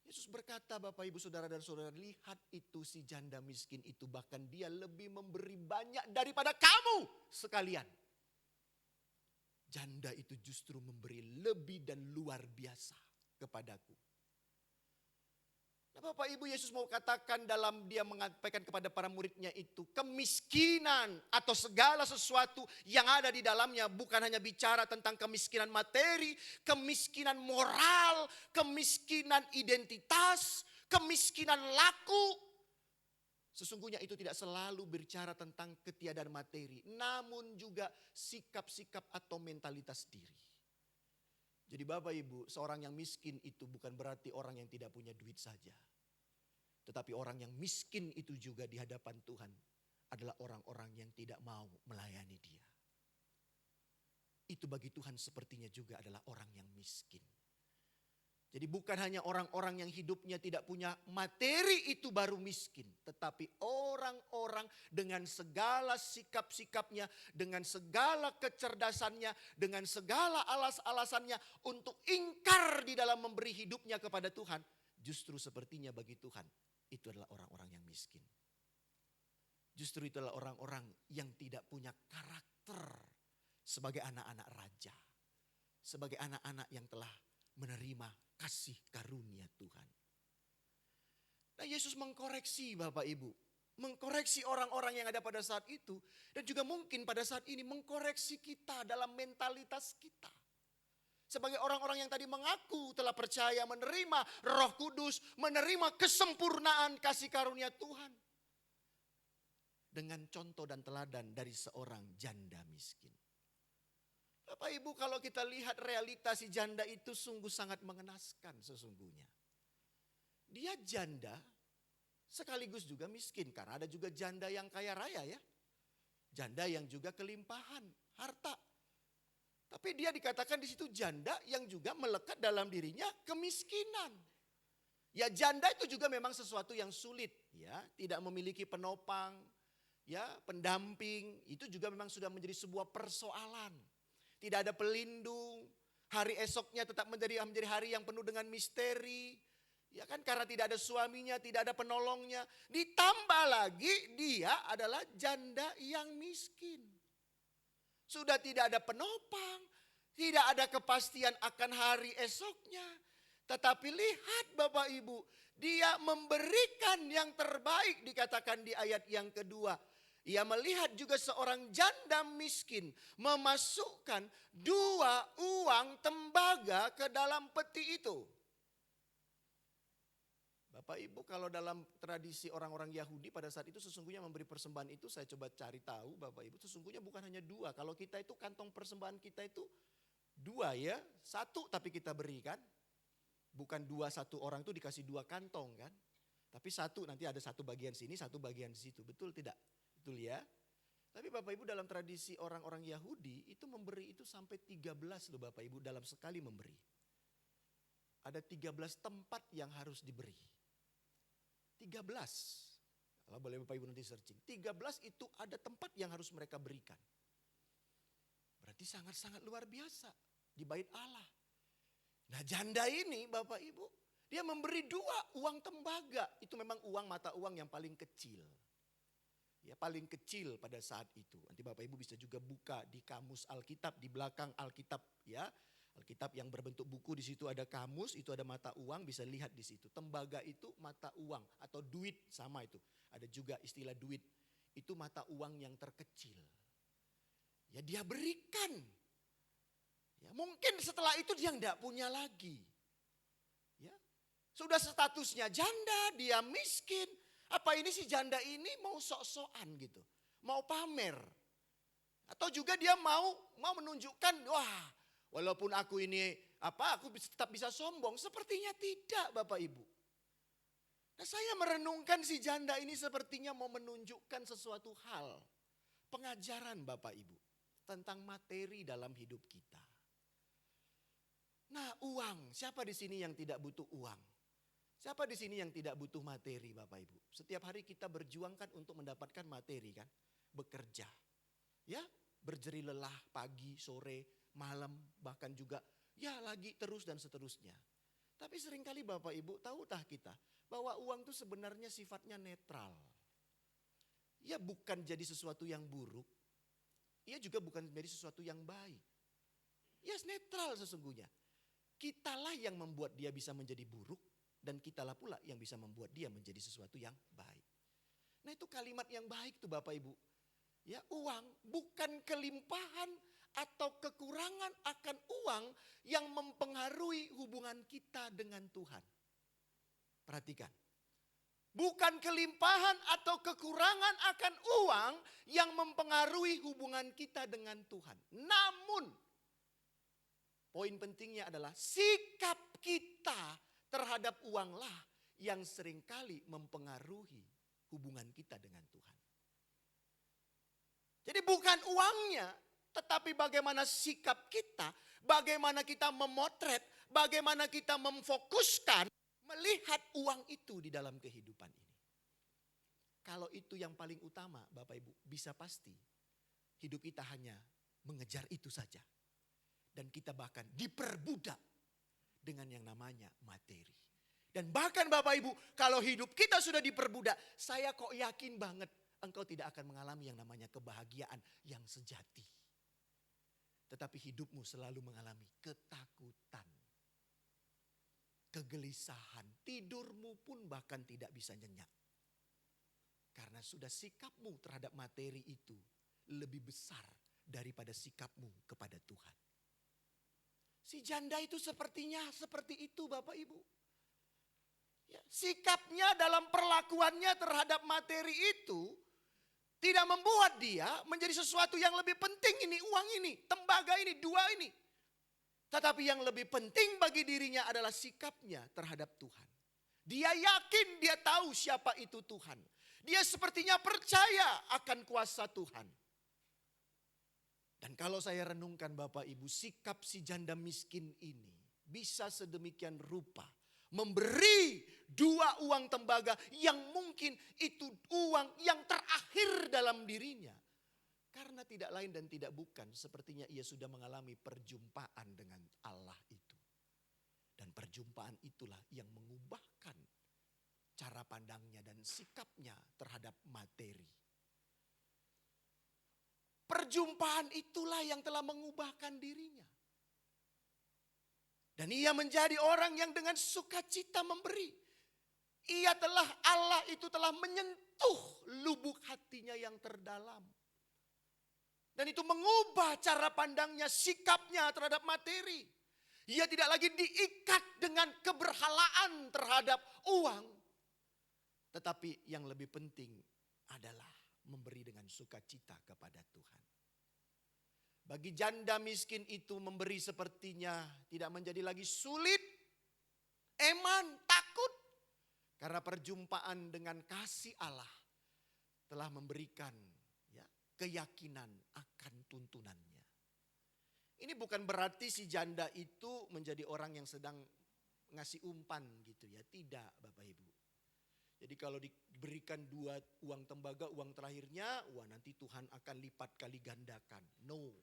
Yesus berkata, Bapak Ibu Saudara dan Saudara, lihat itu si janda miskin itu, bahkan dia lebih memberi banyak daripada kamu sekalian. Janda itu justru memberi lebih dan luar biasa kepadaku. Nah, Bapak Ibu, Yesus mau katakan dalam dia menyampaikan kepada para muridnya itu, kemiskinan atau segala sesuatu yang ada di dalamnya bukan hanya bicara tentang kemiskinan materi, kemiskinan moral, kemiskinan identitas, kemiskinan laku. Sesungguhnya itu tidak selalu bicara tentang ketiadaan materi, namun juga sikap-sikap atau mentalitas diri. Jadi Bapak Ibu, seorang yang miskin itu bukan berarti orang yang tidak punya duit saja. Tetapi orang yang miskin itu juga di hadapan Tuhan adalah orang-orang yang tidak mau melayani Dia. Itu bagi Tuhan sepertinya juga adalah orang yang miskin. Jadi bukan hanya orang-orang yang hidupnya tidak punya materi itu baru miskin. Tetapi orang-orang dengan segala sikap-sikapnya, dengan segala kecerdasannya, dengan segala alasannya untuk ingkar di dalam memberi hidupnya kepada Tuhan. Justru sepertinya bagi Tuhan itu adalah orang-orang yang miskin. Justru itu adalah orang-orang yang tidak punya karakter sebagai anak-anak raja. Sebagai anak-anak yang telah menerima kasih karunia Tuhan. Nah, Yesus mengkoreksi Bapak Ibu. Mengkoreksi orang-orang yang ada pada saat itu. Dan juga mungkin pada saat ini mengkoreksi kita dalam mentalitas kita. Sebagai orang-orang yang tadi mengaku telah percaya menerima Roh Kudus. Menerima kesempurnaan kasih karunia Tuhan. Dengan contoh dan teladan dari seorang janda miskin. Bapak Ibu, kalau kita lihat realitas si janda itu sungguh sangat mengenaskan sesungguhnya. Dia janda sekaligus juga miskin. Karena ada juga janda yang kaya raya ya. Janda yang juga kelimpahan harta. Tapi dia dikatakan di situ janda yang juga melekat dalam dirinya kemiskinan. Ya, janda itu juga memang sesuatu yang sulit ya. Tidak memiliki penopang, ya, pendamping. Itu juga memang sudah menjadi sebuah persoalan. Tidak ada pelindung, hari esoknya tetap menjadi hari yang penuh dengan misteri. Ya kan, karena tidak ada suaminya, tidak ada penolongnya. Ditambah lagi dia adalah janda yang miskin. Sudah tidak ada penopang, tidak ada kepastian akan hari esoknya. Tetapi lihat Bapak Ibu, dia memberikan yang terbaik dikatakan di ayat yang kedua. Ia melihat juga seorang janda miskin memasukkan 2 uang tembaga ke dalam peti itu. Bapak Ibu, kalau dalam tradisi orang-orang Yahudi pada saat itu sesungguhnya memberi persembahan itu, saya coba cari tahu Bapak Ibu, sesungguhnya bukan hanya 2. Kalau kita itu kantong persembahan kita itu 2 ya, 1 tapi kita berikan. Bukan 2, 1 orang itu dikasih 2 kantong kan. Tapi 1 nanti ada 1 bagian sini, 1 bagian di situ, betul tidak? Betul ya. Tapi Bapak Ibu dalam tradisi orang-orang Yahudi itu memberi itu sampai 13 loh Bapak Ibu dalam sekali memberi. Ada 13 tempat yang harus diberi. 13. Kalau boleh Bapak Ibu nanti searching. 13 itu ada tempat yang harus mereka berikan. Berarti sangat-sangat luar biasa di bait Allah. Nah, janda ini Bapak Ibu, dia memberi 2 uang tembaga. Itu memang uang mata uang yang paling kecil. Ya, paling kecil pada saat itu. Nanti Bapak Ibu bisa juga buka di kamus Alkitab, di belakang Alkitab ya. Alkitab yang berbentuk buku, di situ ada kamus, itu ada mata uang, bisa lihat di situ. Tembaga itu mata uang atau duit, sama itu. Ada juga istilah duit. Itu mata uang yang terkecil. Ya, dia berikan. Ya, mungkin setelah itu dia enggak punya lagi. Ya. Sudah statusnya janda, dia miskin. Apa ini si janda ini mau sok-sokan gitu. Mau pamer. Atau juga dia mau menunjukkan, wah walaupun aku ini aku tetap bisa sombong. Sepertinya tidak Bapak Ibu. Nah, saya merenungkan si janda ini sepertinya mau menunjukkan sesuatu hal. Pengajaran Bapak Ibu. Tentang materi dalam hidup kita. Nah, uang. Siapa di sini yang tidak butuh uang? Siapa di sini yang tidak butuh materi, Bapak Ibu? Setiap hari kita berjuang kan untuk mendapatkan materi kan? Bekerja. Ya, berjeri lelah pagi, sore, malam, bahkan juga ya lagi terus dan seterusnya. Tapi seringkali Bapak Ibu, tahukah kita bahwa uang itu sebenarnya sifatnya netral. Ya bukan jadi sesuatu yang buruk. Ia juga bukan menjadi sesuatu yang baik. Ya netral sesungguhnya. Kitalah yang membuat dia bisa menjadi buruk. Dan kitalah pula yang bisa membuat dia menjadi sesuatu yang baik. Nah itu kalimat yang baik tuh Bapak Ibu. Ya uang bukan kelimpahan atau kekurangan akan uang yang mempengaruhi hubungan kita dengan Tuhan. Perhatikan. Bukan kelimpahan atau kekurangan akan uang yang mempengaruhi hubungan kita dengan Tuhan. Namun poin pentingnya adalah sikap kita terhadap uanglah yang seringkali mempengaruhi hubungan kita dengan Tuhan. Jadi bukan uangnya, tetapi bagaimana sikap kita, bagaimana kita memotret, bagaimana kita memfokuskan melihat uang itu di dalam kehidupan ini. Kalau itu yang paling utama, Bapak Ibu, bisa pasti hidup kita hanya mengejar itu saja. Dan kita bahkan diperbudak dengan yang namanya materi. Dan bahkan Bapak Ibu, kalau hidup kita sudah diperbudak, saya kok yakin banget engkau tidak akan mengalami yang namanya kebahagiaan yang sejati. Tetapi hidupmu selalu mengalami ketakutan, kegelisahan, tidurmu pun bahkan tidak bisa nyenyak. Karena sudah sikapmu terhadap materi itu lebih besar daripada sikapmu kepada Tuhan. Si janda itu sepertinya seperti itu Bapak Ibu. Ya, sikapnya dalam perlakuannya terhadap materi itu tidak membuat dia menjadi sesuatu yang lebih penting ini, uang ini, tembaga ini, dua ini. Tetapi yang lebih penting bagi dirinya adalah sikapnya terhadap Tuhan. Dia yakin dia tahu siapa itu Tuhan. Dia sepertinya percaya akan kuasa Tuhan. Dan kalau saya renungkan Bapak Ibu, sikap si janda miskin ini bisa sedemikian rupa memberi dua uang tembaga yang mungkin itu uang yang terakhir dalam dirinya. Karena tidak lain dan tidak bukan, sepertinya ia sudah mengalami perjumpaan dengan Allah itu. Dan perjumpaan itulah yang mengubahkan cara pandangnya dan sikapnya terhadap materi. Perjumpaan itulah yang telah mengubahkan dirinya. Dan ia menjadi orang yang dengan sukacita memberi. Allah itu telah menyentuh lubuk hatinya yang terdalam. Dan itu mengubah cara pandangnya, sikapnya terhadap materi. Ia tidak lagi diikat dengan keberhalaan terhadap uang. Tetapi yang lebih penting adalah memberi dengan sukacita kepada Tuhan. Bagi janda miskin itu memberi sepertinya tidak menjadi lagi sulit, eman, takut. Karena perjumpaan dengan kasih Allah telah memberikan keyakinan akan tuntunannya. Ini bukan berarti si janda itu menjadi orang yang sedang ngasih umpan gitu ya. Tidak Bapak Ibu. Jadi kalau diberikan dua uang tembaga, uang terakhirnya, wah nanti Tuhan akan lipat kali gandakan. No.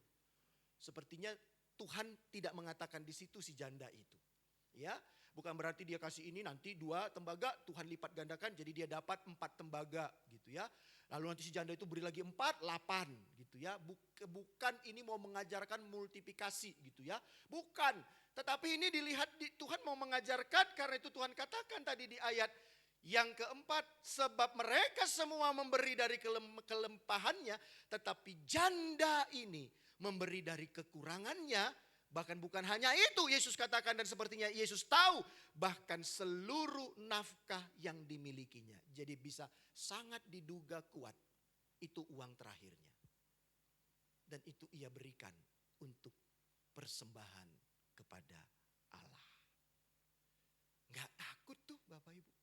Sepertinya Tuhan tidak mengatakan di situ si janda itu. Ya, bukan berarti dia kasih ini nanti dua tembaga Tuhan lipat gandakan jadi dia dapat 4 tembaga gitu ya. Lalu nanti si janda itu beri lagi 4, 8 gitu ya. Bukan ini mau mengajarkan multiplikasi gitu ya. Bukan, tetapi ini dilihat Tuhan mau mengajarkan karena itu Tuhan katakan tadi di ayat yang keempat, sebab mereka semua memberi dari kelimpahannya, tetapi janda ini memberi dari kekurangannya. Bahkan bukan hanya itu Yesus katakan dan sepertinya Yesus tahu, bahkan seluruh nafkah yang dimilikinya. Jadi bisa sangat diduga kuat itu uang terakhirnya. Dan itu ia berikan untuk persembahan kepada Allah. Gak takut tuh Bapak Ibu.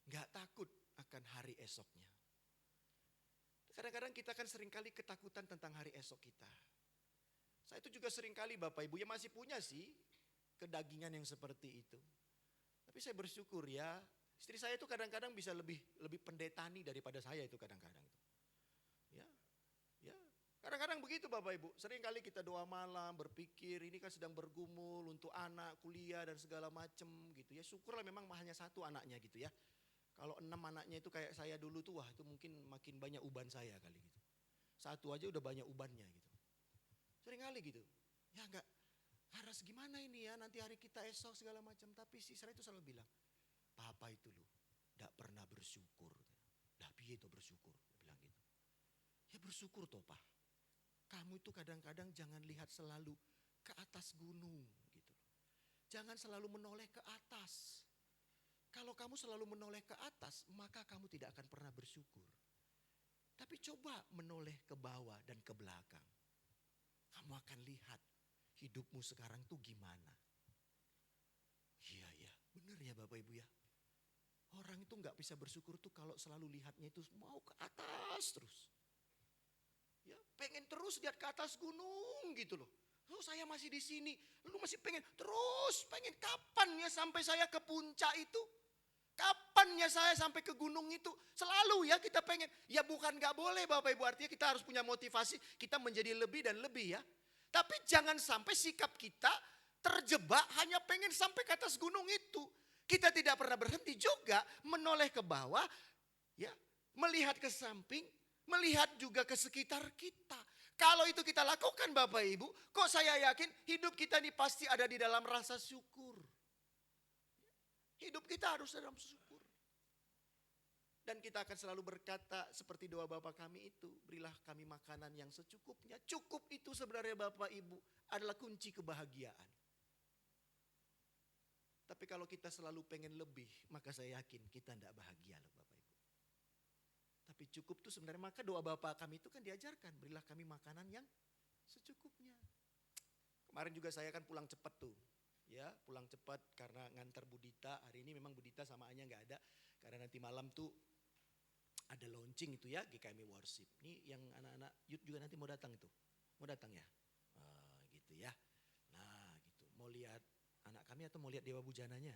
Gak takut akan hari esoknya. Kadang-kadang kita kan seringkali ketakutan tentang hari esok kita. Saya itu juga seringkali Bapak Ibu ya masih punya sih kedagingan yang seperti itu. Tapi saya bersyukur ya, istri saya itu kadang-kadang bisa lebih pendetani daripada saya itu kadang-kadang itu. Ya, ya. Kadang-kadang begitu Bapak Ibu, sering kali kita doa malam, berpikir ini kan sedang bergumul untuk anak, kuliah dan segala macam gitu ya. Syukurlah memang hanya satu anaknya gitu ya. Kalau 6 anaknya itu kayak saya dulu tuh, wah itu mungkin makin banyak uban saya kali gitu. Satu aja udah banyak ubannya gitu. Sering kali gitu, ya enggak, harus gimana ini ya nanti hari kita esok segala macam. Tapi si Sarah itu selalu bilang, papa itu loh, gak pernah bersyukur. Dah piye itu bersyukur, dia bilang gitu. Ya bersyukur toh Pak. Kamu itu kadang-kadang jangan lihat selalu ke atas gunung gitu. Jangan selalu menoleh ke atas. Kalau kamu selalu menoleh ke atas, maka kamu tidak akan pernah bersyukur. Tapi coba menoleh ke bawah dan ke belakang. Kamu akan lihat hidupmu sekarang tuh gimana. Iya ya, benar ya Bapak Ibu ya. Orang itu gak bisa bersyukur tuh kalau selalu lihatnya itu mau ke atas terus. Ya, pengen terus lihat ke atas gunung gitu loh. Oh, saya masih di sini, lu masih pengen terus, pengen kapan ya sampai saya ke puncak itu? Kapan ya saya sampai ke gunung itu? Selalu ya kita pengen. Ya bukan gak boleh Bapak Ibu, artinya kita harus punya motivasi, kita menjadi lebih dan lebih ya. Tapi jangan sampai sikap kita terjebak hanya pengen sampai ke atas gunung itu. Kita tidak pernah berhenti juga menoleh ke bawah, ya, melihat ke samping, melihat juga ke sekitar kita. Kalau itu kita lakukan Bapak Ibu, kok saya yakin hidup kita ini pasti ada di dalam rasa syukur. Hidup kita harus dalam syukur. Dan kita akan selalu berkata seperti doa Bapa kami itu, berilah kami makanan yang secukupnya. Cukup itu sebenarnya Bapak Ibu adalah kunci kebahagiaan. Tapi kalau kita selalu pengen lebih, maka saya yakin kita tidak bahagia loh Bapak Ibu. Tapi cukup tuh sebenarnya, maka doa Bapak kami itu kan diajarkan, berilah kami makanan yang secukupnya. Kemarin juga saya kan pulang cepat tuh. Ya, pulang cepat karena ngantar Budita. Hari ini memang Budita sama Anya nggak ada. Karena nanti malam tuh ada launching itu ya, GKMI Worship. Ini yang anak-anak youth juga nanti mau datang tuh. Mau datang ya? Gitu ya. Nah gitu, mau lihat anak kami atau mau lihat Dewa Bujananya?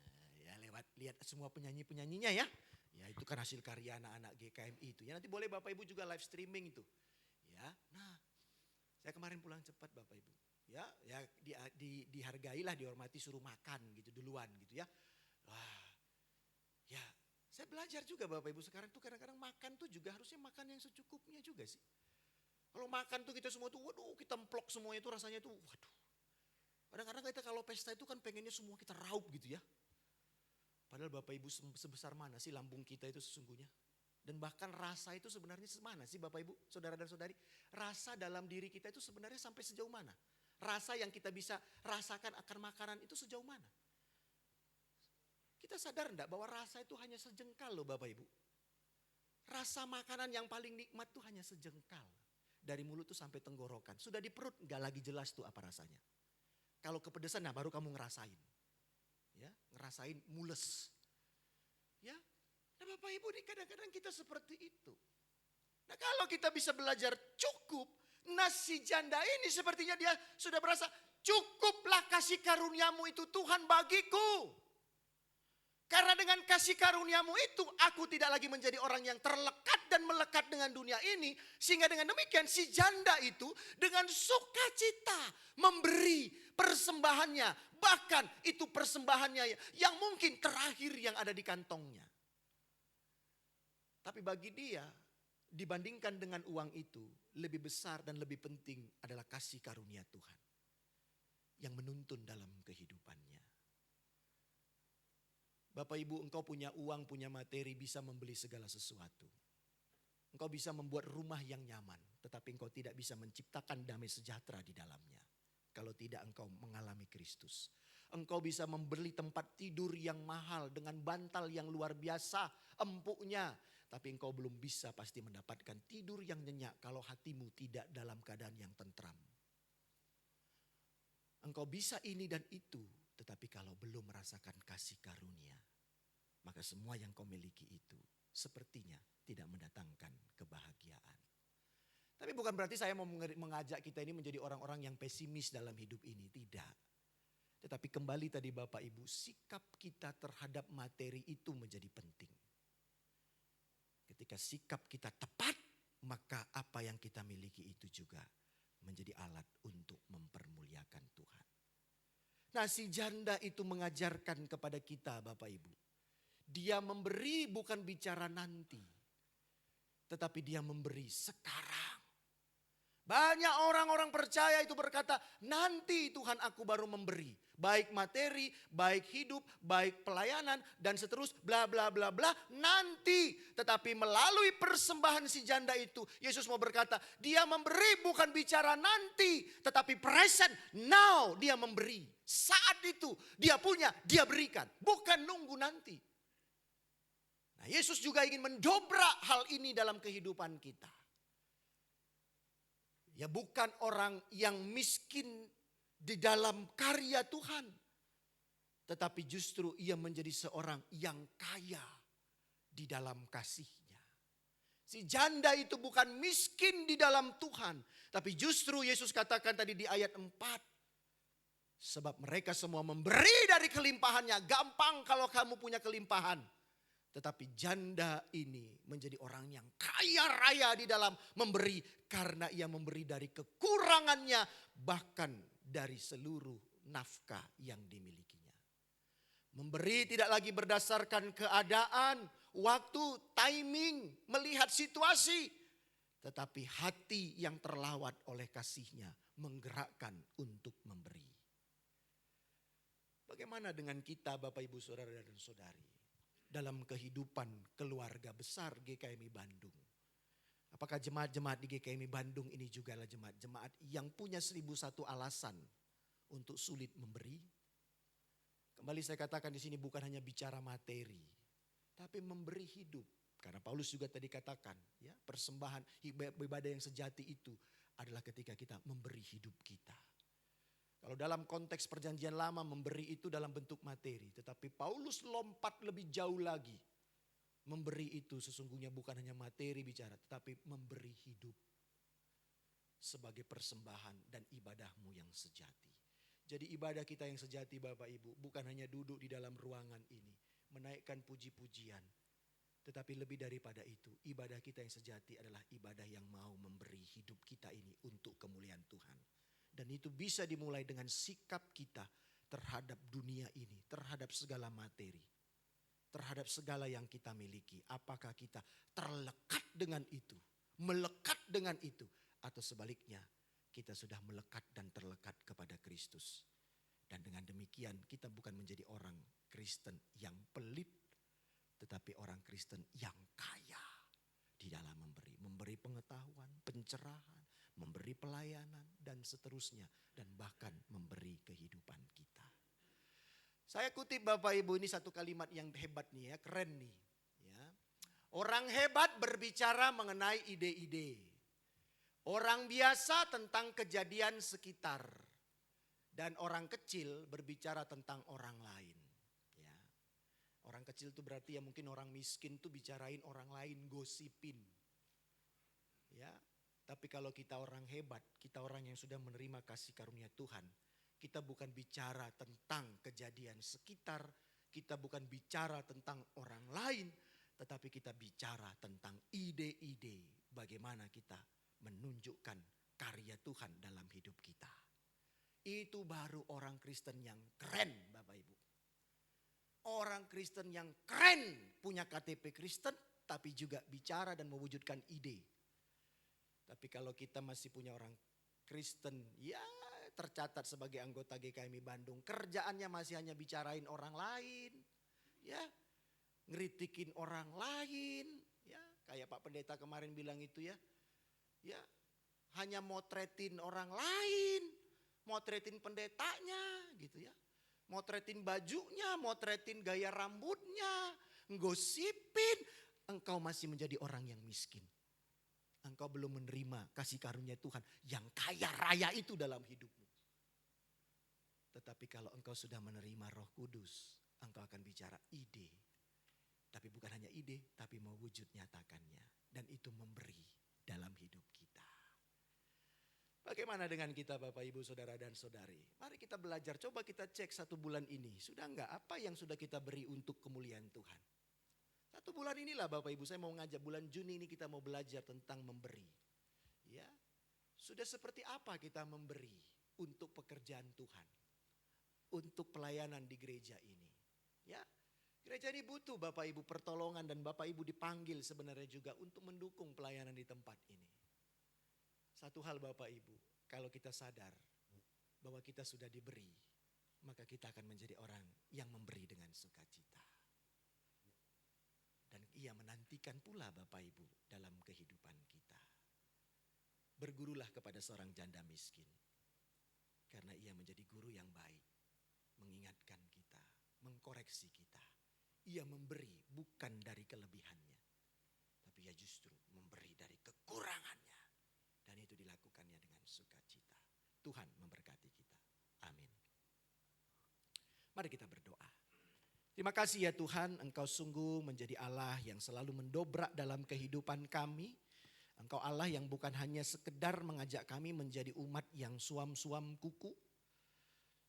Nah, ya lihat semua penyanyi-penyanyinya ya. Ya itu kan hasil karya anak-anak GKMI itu. Ya nanti boleh Bapak Ibu juga live streaming itu. Ya, nah saya kemarin pulang cepat Bapak Ibu. Ya dihargailah, dihormati, suruh makan gitu duluan gitu ya. Wah, ya saya belajar juga Bapak Ibu sekarang tuh kadang-kadang makan tuh juga harusnya makan yang secukupnya juga sih. Kalau makan tuh kita semua tuh waduh kita emplok semuanya tuh rasanya tuh waduh. Kadang-kadang kita kalau pesta itu kan pengennya semua kita raup gitu ya. Padahal Bapak Ibu sebesar mana sih lambung kita itu sesungguhnya. Dan bahkan rasa itu sebenarnya semana sih Bapak Ibu, saudara dan saudari. Rasa dalam diri kita itu sebenarnya sampai sejauh mana. Rasa yang kita bisa rasakan akan makanan itu sejauh mana. Kita sadar enggak bahwa rasa itu hanya sejengkal loh Bapak Ibu. Rasa makanan yang paling nikmat tuh hanya sejengkal. Dari mulut tuh sampai tenggorokan. Sudah di perut enggak lagi jelas tuh apa rasanya. Kalau kepedesan nah baru kamu ngerasain. Ya, ngerasain mules. Ya, nah Bapak Ibu nih kadang-kadang kita seperti itu. Nah kalau kita bisa belajar cukup, nah si janda ini sepertinya dia sudah berasa cukuplah kasih karuniamu itu Tuhan bagiku. Karena dengan kasih karuniamu itu aku tidak lagi menjadi orang yang terlekat dan melekat dengan dunia ini. Sehingga dengan demikian si janda itu dengan sukacita memberi persembahannya. Bahkan itu persembahannya yang mungkin terakhir yang ada di kantongnya. Tapi bagi dia dibandingkan dengan uang itu lebih besar dan lebih penting adalah kasih karunia Tuhan. Yang menuntun dalam kehidupannya. Bapak Ibu engkau punya uang, punya materi bisa membeli segala sesuatu. Engkau bisa membuat rumah yang nyaman. Tetapi engkau tidak bisa menciptakan damai sejahtera di dalamnya. Kalau tidak engkau mengalami Kristus. Engkau bisa membeli tempat tidur yang mahal dengan bantal yang luar biasa empuknya. Tapi engkau belum bisa pasti mendapatkan tidur yang nyenyak kalau hatimu tidak dalam keadaan yang tentram. Engkau bisa ini dan itu. Tetapi kalau belum merasakan kasih karunia, maka semua yang kau miliki itu sepertinya tidak mendatangkan kebahagiaan. Tapi bukan berarti saya mau mengajak kita ini menjadi orang-orang yang pesimis dalam hidup ini. Tidak. Tetapi kembali tadi Bapak Ibu, sikap kita terhadap materi itu menjadi penting. Ketika sikap kita tepat, maka apa yang kita miliki itu juga menjadi alat untuk mempermuliakan Tuhan. Nah, si janda itu mengajarkan kepada kita Bapak Ibu. Dia memberi bukan bicara nanti, tetapi dia memberi sekarang. Banyak orang-orang percaya itu berkata, nanti Tuhan aku baru memberi. Baik materi, baik hidup, baik pelayanan, dan seterusnya bla bla bla bla, nanti. Tetapi melalui persembahan si janda itu, Yesus mau berkata, dia memberi bukan bicara nanti, tetapi present, now dia memberi. Saat itu dia punya, dia berikan, bukan nunggu nanti. Nah, Yesus juga ingin mendobrak hal ini dalam kehidupan kita. Ya, bukan orang yang miskin di dalam karya Tuhan, tetapi justru ia menjadi seorang yang kaya di dalam kasih-Nya. Si janda itu bukan miskin di dalam Tuhan, tapi justru Yesus katakan tadi di ayat 4, sebab mereka semua memberi dari kelimpahannya. Gampang kalau kamu punya kelimpahan. Tetapi janda ini menjadi orang yang kaya raya di dalam memberi. Karena ia memberi dari kekurangannya, bahkan dari seluruh nafkah yang dimilikinya. Memberi tidak lagi berdasarkan keadaan, waktu, timing, melihat situasi. Tetapi hati yang terlawat oleh kasih-Nya menggerakkan untuk memberi. Bagaimana dengan kita Bapak Ibu Saudara dan Saudari? Dalam kehidupan keluarga besar GKMI Bandung. Apakah jemaat-jemaat di GKMI Bandung ini juga adalah jemaat-jemaat yang punya 1001 alasan untuk sulit memberi? Kembali saya katakan di sini bukan hanya bicara materi, tapi memberi hidup. Karena Paulus juga tadi katakan, ya, persembahan ibadah yang sejati itu adalah ketika kita memberi hidup kita. Kalau dalam konteks perjanjian lama memberi itu dalam bentuk materi. Tetapi Paulus lompat lebih jauh lagi. Memberi itu sesungguhnya bukan hanya materi bicara, tetapi memberi hidup. Sebagai persembahan dan ibadahmu yang sejati. Jadi ibadah kita yang sejati Bapak Ibu bukan hanya duduk di dalam ruangan ini. Menaikkan puji-pujian. Tetapi lebih daripada itu, ibadah kita yang sejati adalah ibadah yang mau memberi hidup kita ini untuk kemuliaan Tuhan. Dan itu bisa dimulai dengan sikap kita terhadap dunia ini, terhadap segala materi, terhadap segala yang kita miliki. Apakah kita terlekat dengan itu, melekat dengan itu, atau sebaliknya kita sudah melekat dan terlekat kepada Kristus. Dan dengan demikian kita bukan menjadi orang Kristen yang pelit, tetapi orang Kristen yang kaya di dalam memberi. Memberi pengetahuan, pencerahan, memberi pelayanan dan seterusnya. Dan bahkan memberi kehidupan kita. Saya kutip Bapak Ibu ini satu kalimat yang hebat nih ya, keren nih. Ya. Orang hebat berbicara mengenai ide-ide. Orang biasa tentang kejadian sekitar. Dan orang kecil berbicara tentang orang lain. Ya. Orang kecil itu berarti ya mungkin orang miskin tuh bicarain orang lain, gosipin. Ya. Tapi kalau kita orang hebat, kita orang yang sudah menerima kasih karunia Tuhan, kita bukan bicara tentang kejadian sekitar, kita bukan bicara tentang orang lain, tetapi kita bicara tentang ide-ide bagaimana kita menunjukkan karya Tuhan dalam hidup kita. Itu baru orang Kristen yang keren Bapak Ibu. Orang Kristen yang keren punya KTP Kristen, tapi juga bicara dan mewujudkan ide. Tapi kalau kita masih punya orang Kristen, ya tercatat sebagai anggota GKMI Bandung, kerjaannya masih hanya bicarain orang lain, ya ngeritikin orang lain, ya kayak Pak Pendeta kemarin bilang itu ya hanya motretin orang lain, motretin pendetanya, gitu ya, motretin bajunya, motretin gaya rambutnya, ngosipin, engkau masih menjadi orang yang miskin. Engkau belum menerima kasih karunia Tuhan yang kaya raya itu dalam hidupmu. Tetapi kalau engkau sudah menerima Roh Kudus, engkau akan bicara ide. Tapi bukan hanya ide, tapi mewujud nyatakannya. Dan itu memberi dalam hidup kita. Bagaimana dengan kita Bapak Ibu Saudara dan Saudari? Mari Mari kita belajar, coba kita cek 1 bulan ini. Sudah enggak apa yang sudah kita beri untuk kemuliaan Tuhan? 1 bulan inilah Bapak Ibu, saya mau ngajak bulan Juni ini kita mau belajar tentang memberi. Ya, sudah seperti apa kita memberi untuk pekerjaan Tuhan, untuk pelayanan di gereja ini. Ya, gereja ini butuh Bapak Ibu pertolongan dan Bapak Ibu dipanggil sebenarnya juga untuk mendukung pelayanan di tempat ini. Satu hal Bapak Ibu, kalau kita sadar bahwa kita sudah diberi, maka kita akan menjadi orang yang memberi dengan sukacita. Dan ia menantikan pula Bapak Ibu dalam kehidupan kita. Bergurulah kepada seorang janda miskin, karena ia menjadi guru yang baik, mengingatkan kita, mengkoreksi kita. Ia memberi bukan dari kelebihannya, tapi ia justru memberi dari kekurangannya. Dan itu dilakukannya dengan sukacita. Tuhan memberkati kita. Amin. Mari kita berdoa. Terima kasih ya Tuhan, Engkau sungguh menjadi Allah yang selalu mendobrak dalam kehidupan kami. Engkau Allah yang bukan hanya sekedar mengajak kami menjadi umat yang suam-suam kuku,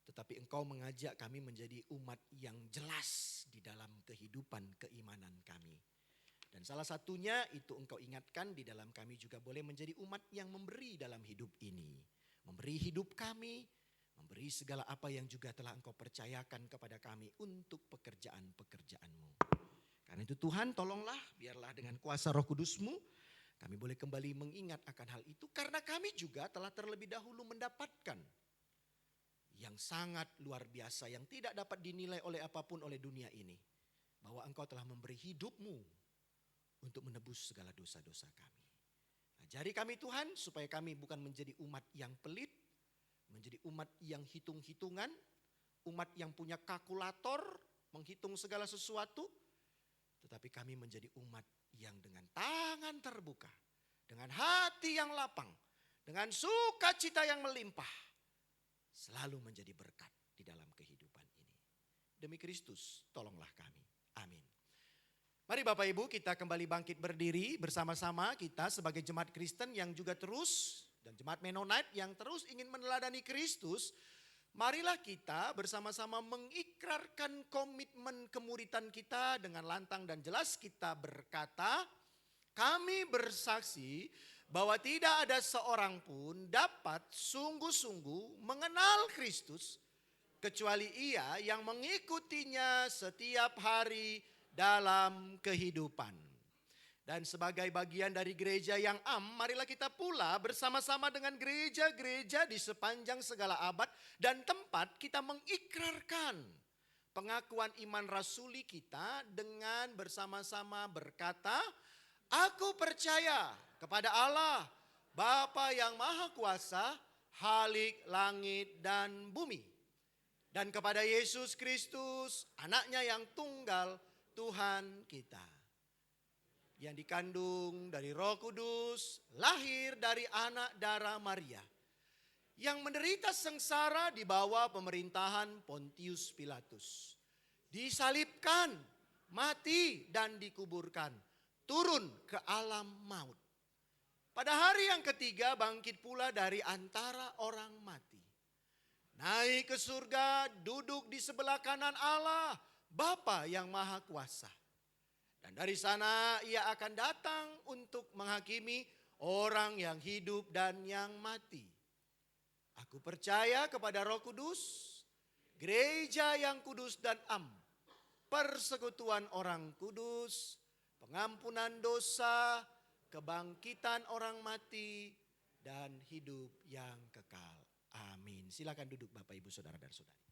tetapi Engkau mengajak kami menjadi umat yang jelas di dalam kehidupan keimanan kami. Dan salah satunya itu Engkau ingatkan di dalam kami juga boleh menjadi umat yang memberi dalam hidup ini. Memberi hidup kami, memberi segala apa yang juga telah Engkau percayakan kepada kami untuk pekerjaan-pekerjaan-Mu. Karena itu Tuhan tolonglah, biarlah dengan kuasa Roh Kudus-Mu kami boleh kembali mengingat akan hal itu. Karena kami juga telah terlebih dahulu mendapatkan yang sangat luar biasa, yang tidak dapat dinilai oleh apapun oleh dunia ini. Bahwa Engkau telah memberi hidup-Mu untuk menebus segala dosa-dosa kami. Ajari kami Tuhan supaya kami bukan menjadi umat yang pelit, menjadi umat yang hitung-hitungan, umat yang punya kalkulator, menghitung segala sesuatu. Tetapi kami menjadi umat yang dengan tangan terbuka, dengan hati yang lapang, dengan sukacita yang melimpah, selalu menjadi berkat di dalam kehidupan ini. Demi Kristus, tolonglah kami. Amin. Mari Bapak Ibu kita kembali bangkit berdiri bersama-sama kita sebagai jemaat Kristen yang juga terus dan jemaat Mennonite yang terus ingin meneladani Kristus. Marilah kita bersama-sama mengikrarkan komitmen kemuridan kita dengan lantang dan jelas kita berkata, kami bersaksi bahwa tidak ada seorang pun dapat sungguh-sungguh mengenal Kristus kecuali ia yang mengikutinya setiap hari dalam kehidupan. Dan sebagai bagian dari gereja yang marilah kita pula bersama-sama dengan gereja-gereja di sepanjang segala abad dan tempat kita mengikrarkan pengakuan iman rasuli kita dengan bersama-sama berkata, aku percaya kepada Allah, Bapa yang Maha Kuasa, Khalik langit dan bumi. Dan kepada Yesus Kristus, anaknya yang tunggal, Tuhan kita, yang dikandung dari Roh Kudus, lahir dari anak darah Maria, yang menderita sengsara di bawah pemerintahan Pontius Pilatus, disalibkan, mati dan dikuburkan, turun ke alam maut. Pada hari yang ketiga bangkit pula dari antara orang mati, naik ke surga, duduk di sebelah kanan Allah, Bapa yang Maha Kuasa. Dan dari sana ia akan datang untuk menghakimi orang yang hidup dan yang mati. Aku percaya kepada Roh Kudus, gereja yang kudus dan persekutuan orang kudus, pengampunan dosa, kebangkitan orang mati, dan hidup yang kekal. Amin. Silakan duduk Bapak Ibu Saudara dan Saudari.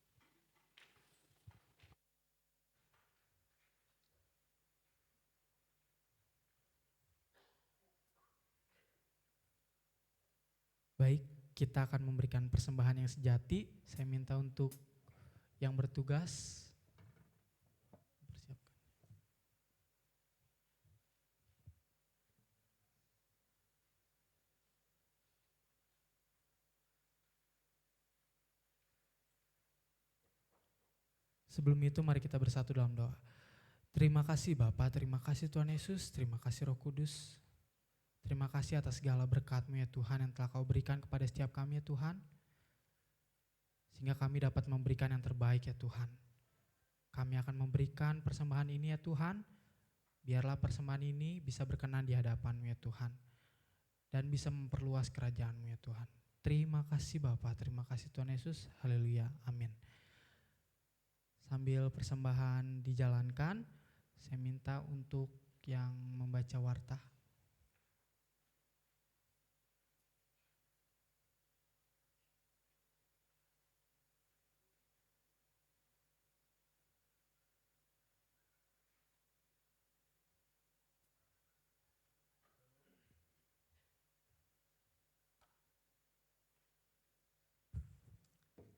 Baik, kita akan memberikan persembahan yang sejati. Saya minta untuk yang bertugas persiapkan. Sebelum itu mari kita bersatu dalam doa. Terima kasih Bapa, terima kasih Tuhan Yesus, terima kasih Roh Kudus. Terima kasih atas segala berkat-Mu ya Tuhan yang telah Kau berikan kepada setiap kami ya Tuhan. sehingga kami dapat memberikan yang terbaik ya Tuhan. Kami akan memberikan persembahan ini ya Tuhan, biarlah persembahan ini bisa berkenan di hadapan-Mu ya Tuhan, dan bisa memperluas kerajaan-Mu ya Tuhan. Terima kasih Bapa, terima kasih Tuhan Yesus, haleluya, amin. Sambil persembahan dijalankan, saya minta untuk yang membaca warta.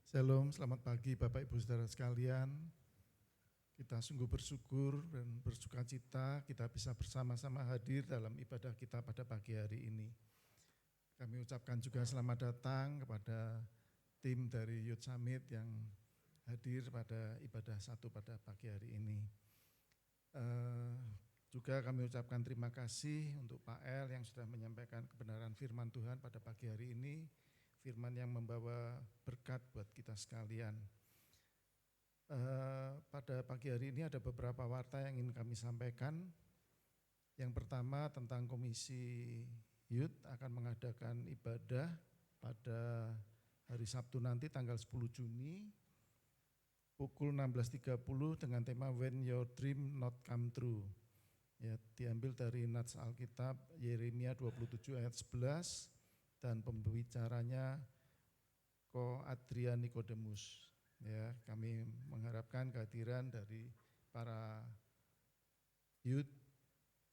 Shalom, selamat pagi Bapak Ibu Saudara sekalian. Kita sungguh bersyukur dan bersuka cita kita bisa bersama-sama hadir dalam ibadah kita pada pagi hari ini. Kami ucapkan juga selamat datang kepada tim dari Youth Summit yang hadir pada ibadah satu pada pagi hari ini. Juga kami ucapkan terima kasih untuk Pak El yang sudah menyampaikan kebenaran firman Tuhan pada pagi hari ini. Firman yang membawa berkat buat kita sekalian. Pada pagi hari ini ada beberapa warta yang ingin kami sampaikan. Yang pertama tentang Komisi Youth akan mengadakan ibadah pada hari Sabtu nanti tanggal 10 Juni pukul 16.30 dengan tema When Your Dream Not Come True. Ya, diambil dari Nats Alkitab Yeremia 27 ayat 11. Dan pembicaranya Ko Adrian Nikodemus. Ya, kami mengharapkan kehadiran dari para youth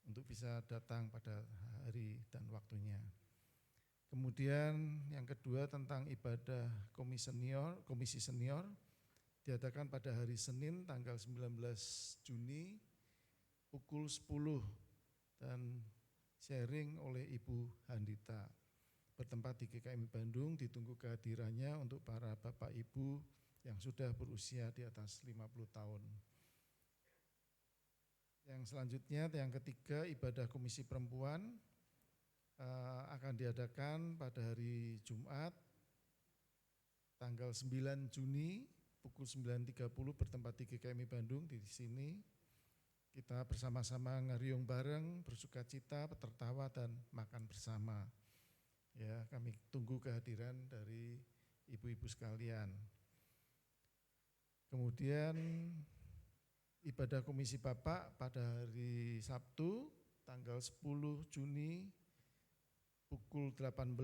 untuk bisa datang pada hari dan waktunya. Kemudian yang kedua tentang ibadah komisi senior diadakan pada hari Senin tanggal 19 Juni pukul 10 dan sharing oleh Ibu Handita. Bertempat di GKMI Bandung, ditunggu kehadirannya untuk para bapak ibu yang sudah berusia di atas 50 tahun. Yang selanjutnya, yang ketiga, ibadah Komisi Perempuan akan diadakan pada hari Jumat, tanggal 9 Juni, pukul 9.30 bertempat di GKMI Bandung. Di sini kita bersama-sama ngeriung bareng, bersuka cita, tertawa, dan makan bersama. Ya, kami tunggu kehadiran dari ibu-ibu sekalian. Kemudian ibadah Komisi Bapak pada hari Sabtu tanggal 10 Juni pukul 18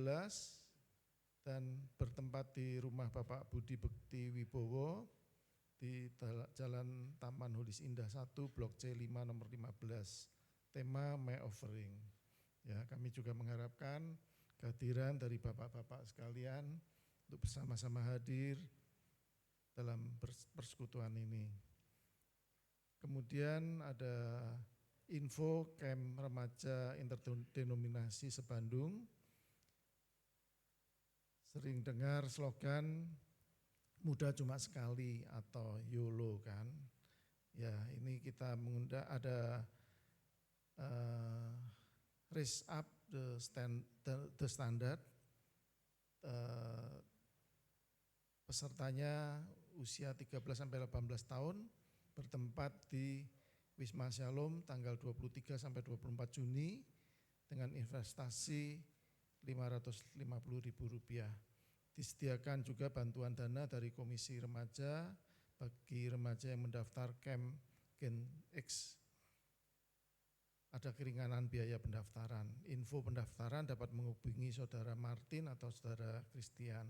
dan bertempat di rumah Bapak Budi Bekti Wibowo di Jalan Taman Holis Indah 1 Blok C5 nomor 15. Tema May Offering. Ya, kami juga mengharapkan kehadiran dari bapak-bapak sekalian untuk bersama-sama hadir dalam persekutuan ini. Kemudian ada info camp remaja interdenominasi sebandung. Sering dengar slogan muda cuma sekali atau YOLO kan. Ya, ini kita mengundang ada raise up the standard. Pesertanya usia 13 sampai 18 tahun, bertempat di Wisma Shalom tanggal 23 sampai 24 Juni dengan investasi Rp550.000. Disediakan juga bantuan dana dari Komisi Remaja bagi remaja yang mendaftar camp Gen X. Ada keringanan biaya pendaftaran. Info pendaftaran dapat menghubungi Saudara Martin atau Saudara Christian.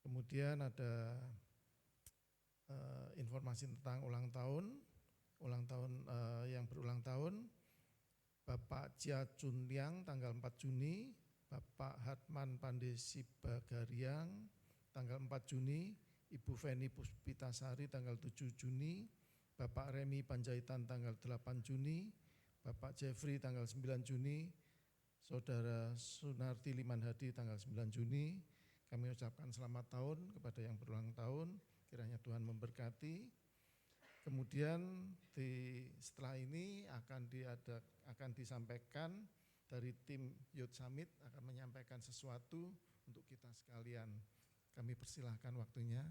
Kemudian ada informasi tentang ulang tahun yang berulang tahun. Bapak Chia Chun Liang tanggal 4 Juni, Bapak Hatman Pandesi Bagariang tanggal 4 Juni, Ibu Feni Puspitasari tanggal 7 Juni, Bapak Remi Panjaitan tanggal 8 Juni, Bapak Jeffrey tanggal 9 Juni, Saudara Sunarti Liman Hadi tanggal 9 Juni. Kami ucapkan selamat tahun kepada yang berulang tahun, kiranya Tuhan memberkati. Kemudian setelah ini akan disampaikan dari tim Youth Summit akan menyampaikan sesuatu untuk kita sekalian. Kami persilahkan waktunya.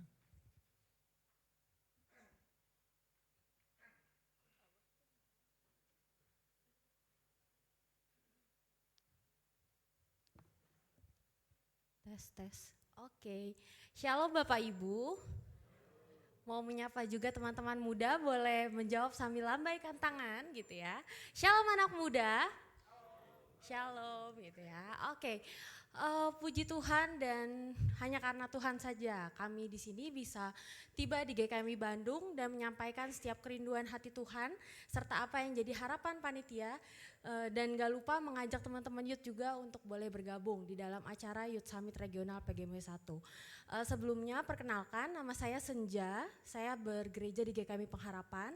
Tes. Oke. Shalom Bapak Ibu. Mau menyapa juga teman-teman muda, boleh menjawab sambil lambaikan tangan gitu ya. Shalom anak muda. Shalom gitu ya. Oke. Puji Tuhan, dan hanya karena Tuhan saja kami di sini bisa tiba di GKMI Bandung dan menyampaikan setiap kerinduan hati Tuhan serta apa yang jadi harapan panitia, dan gak lupa mengajak teman-teman youth juga untuk boleh bergabung di dalam acara Youth Summit Regional PGMW 1. Sebelumnya perkenalkan, nama saya Senja, saya bergereja di GKMI Pengharapan.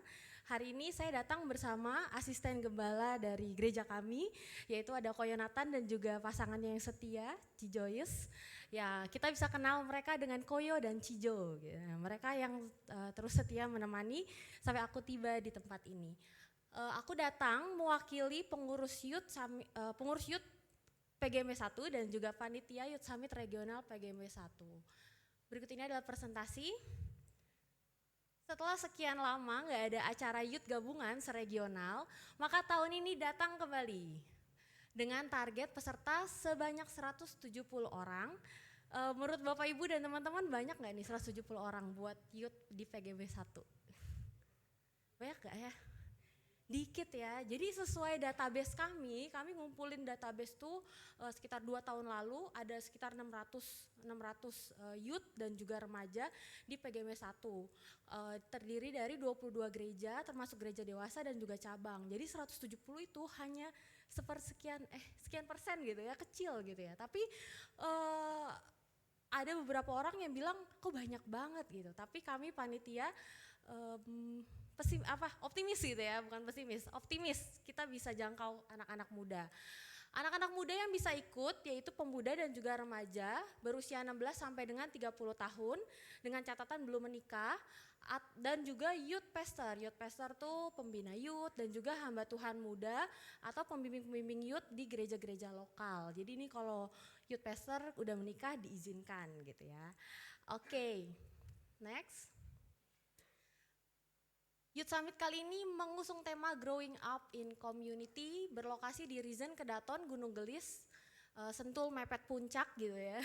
Hari ini saya datang bersama asisten gembala dari gereja kami, yaitu ada Ko Yonatan dan juga pasangannya yang setia, Cijoyus. Ya, kita bisa kenal mereka dengan Koyo dan Cijo. Mereka yang terus setia menemani sampai aku tiba di tempat ini. Aku datang mewakili pengurus youth PGMW 1 dan juga panitia Youth Summit Regional PGMW 1. Berikut ini adalah presentasi. Setelah sekian lama nggak ada acara youth gabungan seregional, maka tahun ini datang kembali dengan target peserta sebanyak 170 orang. Menurut Bapak Ibu dan teman-teman, banyak nggak nih 170 orang buat youth di PGMW 1? Banyak nggak ya? Dikit ya. Jadi sesuai database kami ngumpulin database tuh sekitar 2 tahun lalu ada sekitar 600 youth dan juga remaja di PGMW 1. Terdiri dari 22 gereja termasuk gereja dewasa dan juga cabang. Jadi 170 itu hanya sekian persen gitu ya, kecil gitu ya. Tapi ada beberapa orang yang bilang kok banyak banget gitu. Tapi kami panitia optimis gitu ya, bukan pesimis, optimis kita bisa jangkau anak-anak muda. Anak-anak muda yang bisa ikut yaitu pemuda dan juga remaja berusia 16 sampai dengan 30 tahun dengan catatan belum menikah, dan juga youth pastor. Youth pastor tuh pembina youth dan juga hamba Tuhan muda atau pembimbing-pembimbing youth di gereja-gereja lokal. Jadi ini kalau youth pastor udah menikah diizinkan gitu ya. Oke, next. Youth Summit kali ini mengusung tema Growing Up in Community, berlokasi di Rizen Kedaton, Gunung Gelis, Sentul mepet puncak gitu ya.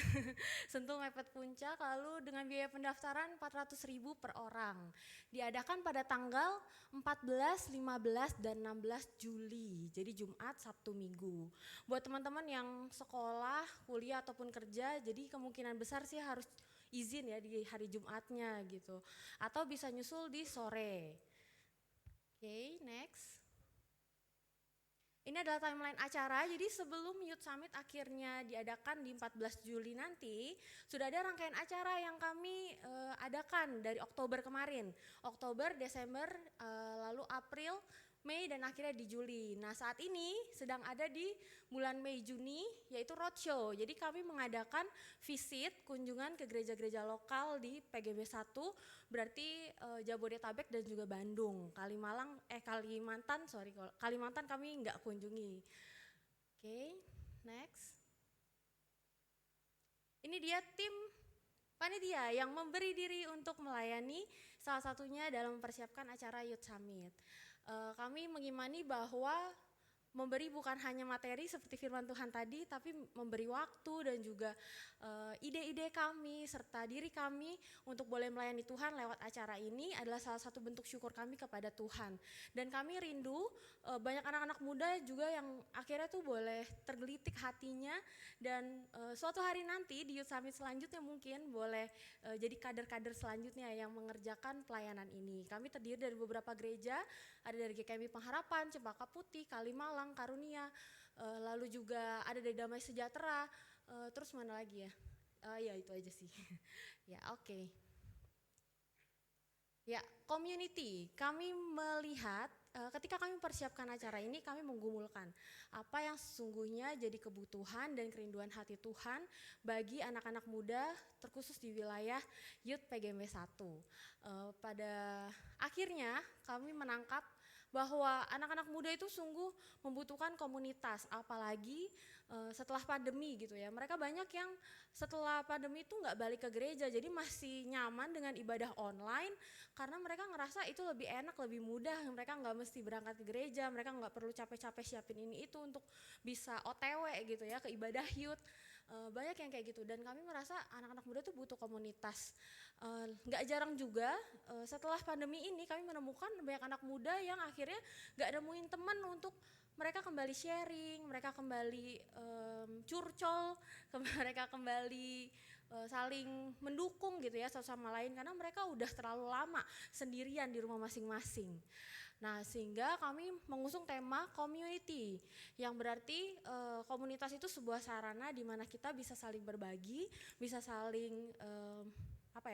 Sentul mepet puncak, lalu dengan biaya pendaftaran 400.000 per orang. Diadakan pada tanggal 14, 15, dan 16 Juli, jadi Jumat, Sabtu, Minggu. Buat teman-teman yang sekolah, kuliah, ataupun kerja, jadi kemungkinan besar sih harus izin ya di hari Jumatnya gitu. Atau bisa nyusul di sore. Oke, next. Ini adalah timeline acara, jadi sebelum Youth Summit akhirnya diadakan di 14 Juli nanti, sudah ada rangkaian acara yang kami adakan dari Oktober kemarin. Oktober, Desember, lalu April, Mei, dan akhirnya di Juli. Nah saat ini sedang ada di bulan Mei Juni yaitu roadshow. Jadi kami mengadakan visit kunjungan ke gereja-gereja lokal di PGMW 1, berarti Jabodetabek dan juga Bandung. Kalimantan kami nggak kunjungi. Oke, next. Ini dia tim panitia yang memberi diri untuk melayani, salah satunya dalam mempersiapkan acara Youth Summit. Kami mengimani bahwa memberi bukan hanya materi seperti firman Tuhan tadi, tapi memberi waktu dan juga ide-ide kami serta diri kami untuk boleh melayani Tuhan lewat acara ini adalah salah satu bentuk syukur kami kepada Tuhan. Dan kami rindu banyak anak-anak muda juga yang akhirnya tuh boleh tergelitik hatinya dan suatu hari nanti di Youth Summit selanjutnya mungkin boleh jadi kader-kader selanjutnya yang mengerjakan pelayanan ini. Kami terdiri dari beberapa gereja, ada dari GKMI Pengharapan, Cempaka Putih, Kalimalang, Karunia, lalu juga ada dari Damai Sejahtera, terus mana lagi ya? Ya itu aja sih. Ya oke. Ya, community. Kami melihat ketika kami mempersiapkan acara ini, kami menggumulkan apa yang sesungguhnya jadi kebutuhan dan kerinduan hati Tuhan bagi anak-anak muda, terkhusus di wilayah Youth PGMW 1. Pada akhirnya kami menangkap bahwa anak-anak muda itu sungguh membutuhkan komunitas, apalagi setelah pandemi gitu ya. Mereka banyak yang setelah pandemi itu nggak balik ke gereja, jadi masih nyaman dengan ibadah online karena mereka ngerasa itu lebih enak, lebih mudah. Mereka nggak mesti berangkat ke gereja, mereka nggak perlu capek-capek siapin ini itu untuk bisa OTW gitu ya ke ibadah youth. Banyak yang kayak gitu, dan kami merasa anak-anak muda tuh butuh komunitas. Nggak jarang juga setelah pandemi ini kami menemukan banyak anak muda yang akhirnya nggak nemuin teman untuk mereka kembali sharing, mereka kembali curcol, mereka kembali saling mendukung gitu ya satu sama lain, karena mereka udah terlalu lama sendirian di rumah masing-masing. Nah, sehingga kami mengusung tema community, yang berarti komunitas itu sebuah sarana di mana kita bisa saling berbagi, bisa saling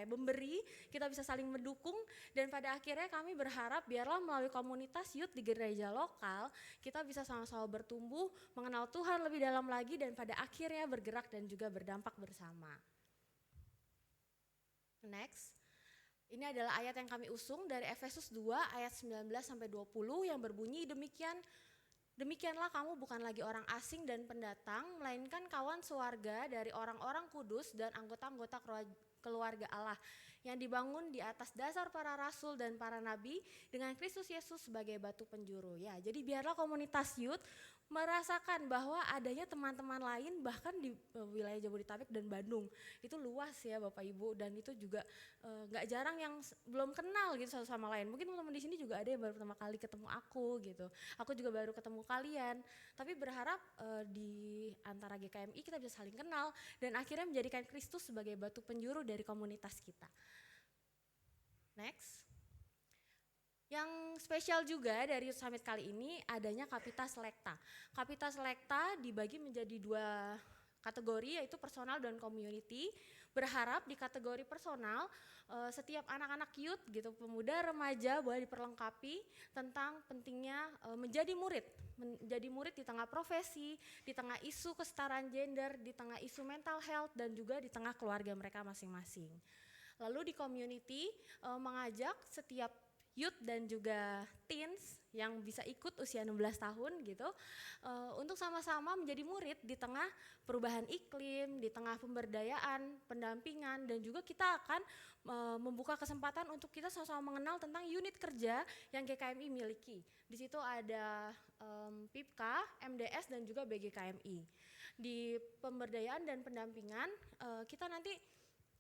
memberi, kita bisa saling mendukung, dan pada akhirnya kami berharap biarlah melalui komunitas youth di gereja lokal kita bisa sama-sama bertumbuh, mengenal Tuhan lebih dalam lagi, dan pada akhirnya bergerak dan juga berdampak bersama. Next. Ini adalah ayat yang kami usung dari Efesus 2 ayat 19 sampai 20 yang berbunyi demikian. Demikianlah kamu bukan lagi orang asing dan pendatang, melainkan kawan sewarga dari orang-orang kudus dan anggota-anggota keluarga Allah yang dibangun di atas dasar para rasul dan para nabi dengan Kristus Yesus sebagai batu penjuru. Ya, jadi biarlah komunitas youth merasakan bahwa adanya teman-teman lain bahkan di wilayah Jabodetabek dan Bandung. Itu luas ya Bapak Ibu, dan itu juga nggak jarang yang belum kenal gitu satu sama lain. Mungkin teman-teman di sini juga ada yang baru pertama kali ketemu aku gitu. Aku juga baru ketemu kalian. Tapi berharap di antara GKMI kita bisa saling kenal dan akhirnya menjadikan Kristus sebagai batu penjuru dari komunitas kita. Next. Yang spesial juga dari Youth Summit kali ini adanya Kapitas Selekta. Kapitas Selekta dibagi menjadi 2 kategori, yaitu personal dan community. Berharap di kategori personal setiap anak-anak youth gitu, pemuda remaja boleh diperlengkapi tentang pentingnya menjadi murid. Menjadi murid di tengah profesi, di tengah isu kesetaraan gender, di tengah isu mental health, dan juga di tengah keluarga mereka masing-masing. Lalu di community mengajak setiap youth dan juga teens yang bisa ikut usia 16 tahun gitu untuk sama-sama menjadi murid di tengah perubahan iklim, di tengah pemberdayaan, pendampingan, dan juga kita akan membuka kesempatan untuk kita sama-sama mengenal tentang unit kerja yang GKMI miliki. Di situ ada PIPKA, MDS, dan juga BGKMI. Di pemberdayaan dan pendampingan kita nanti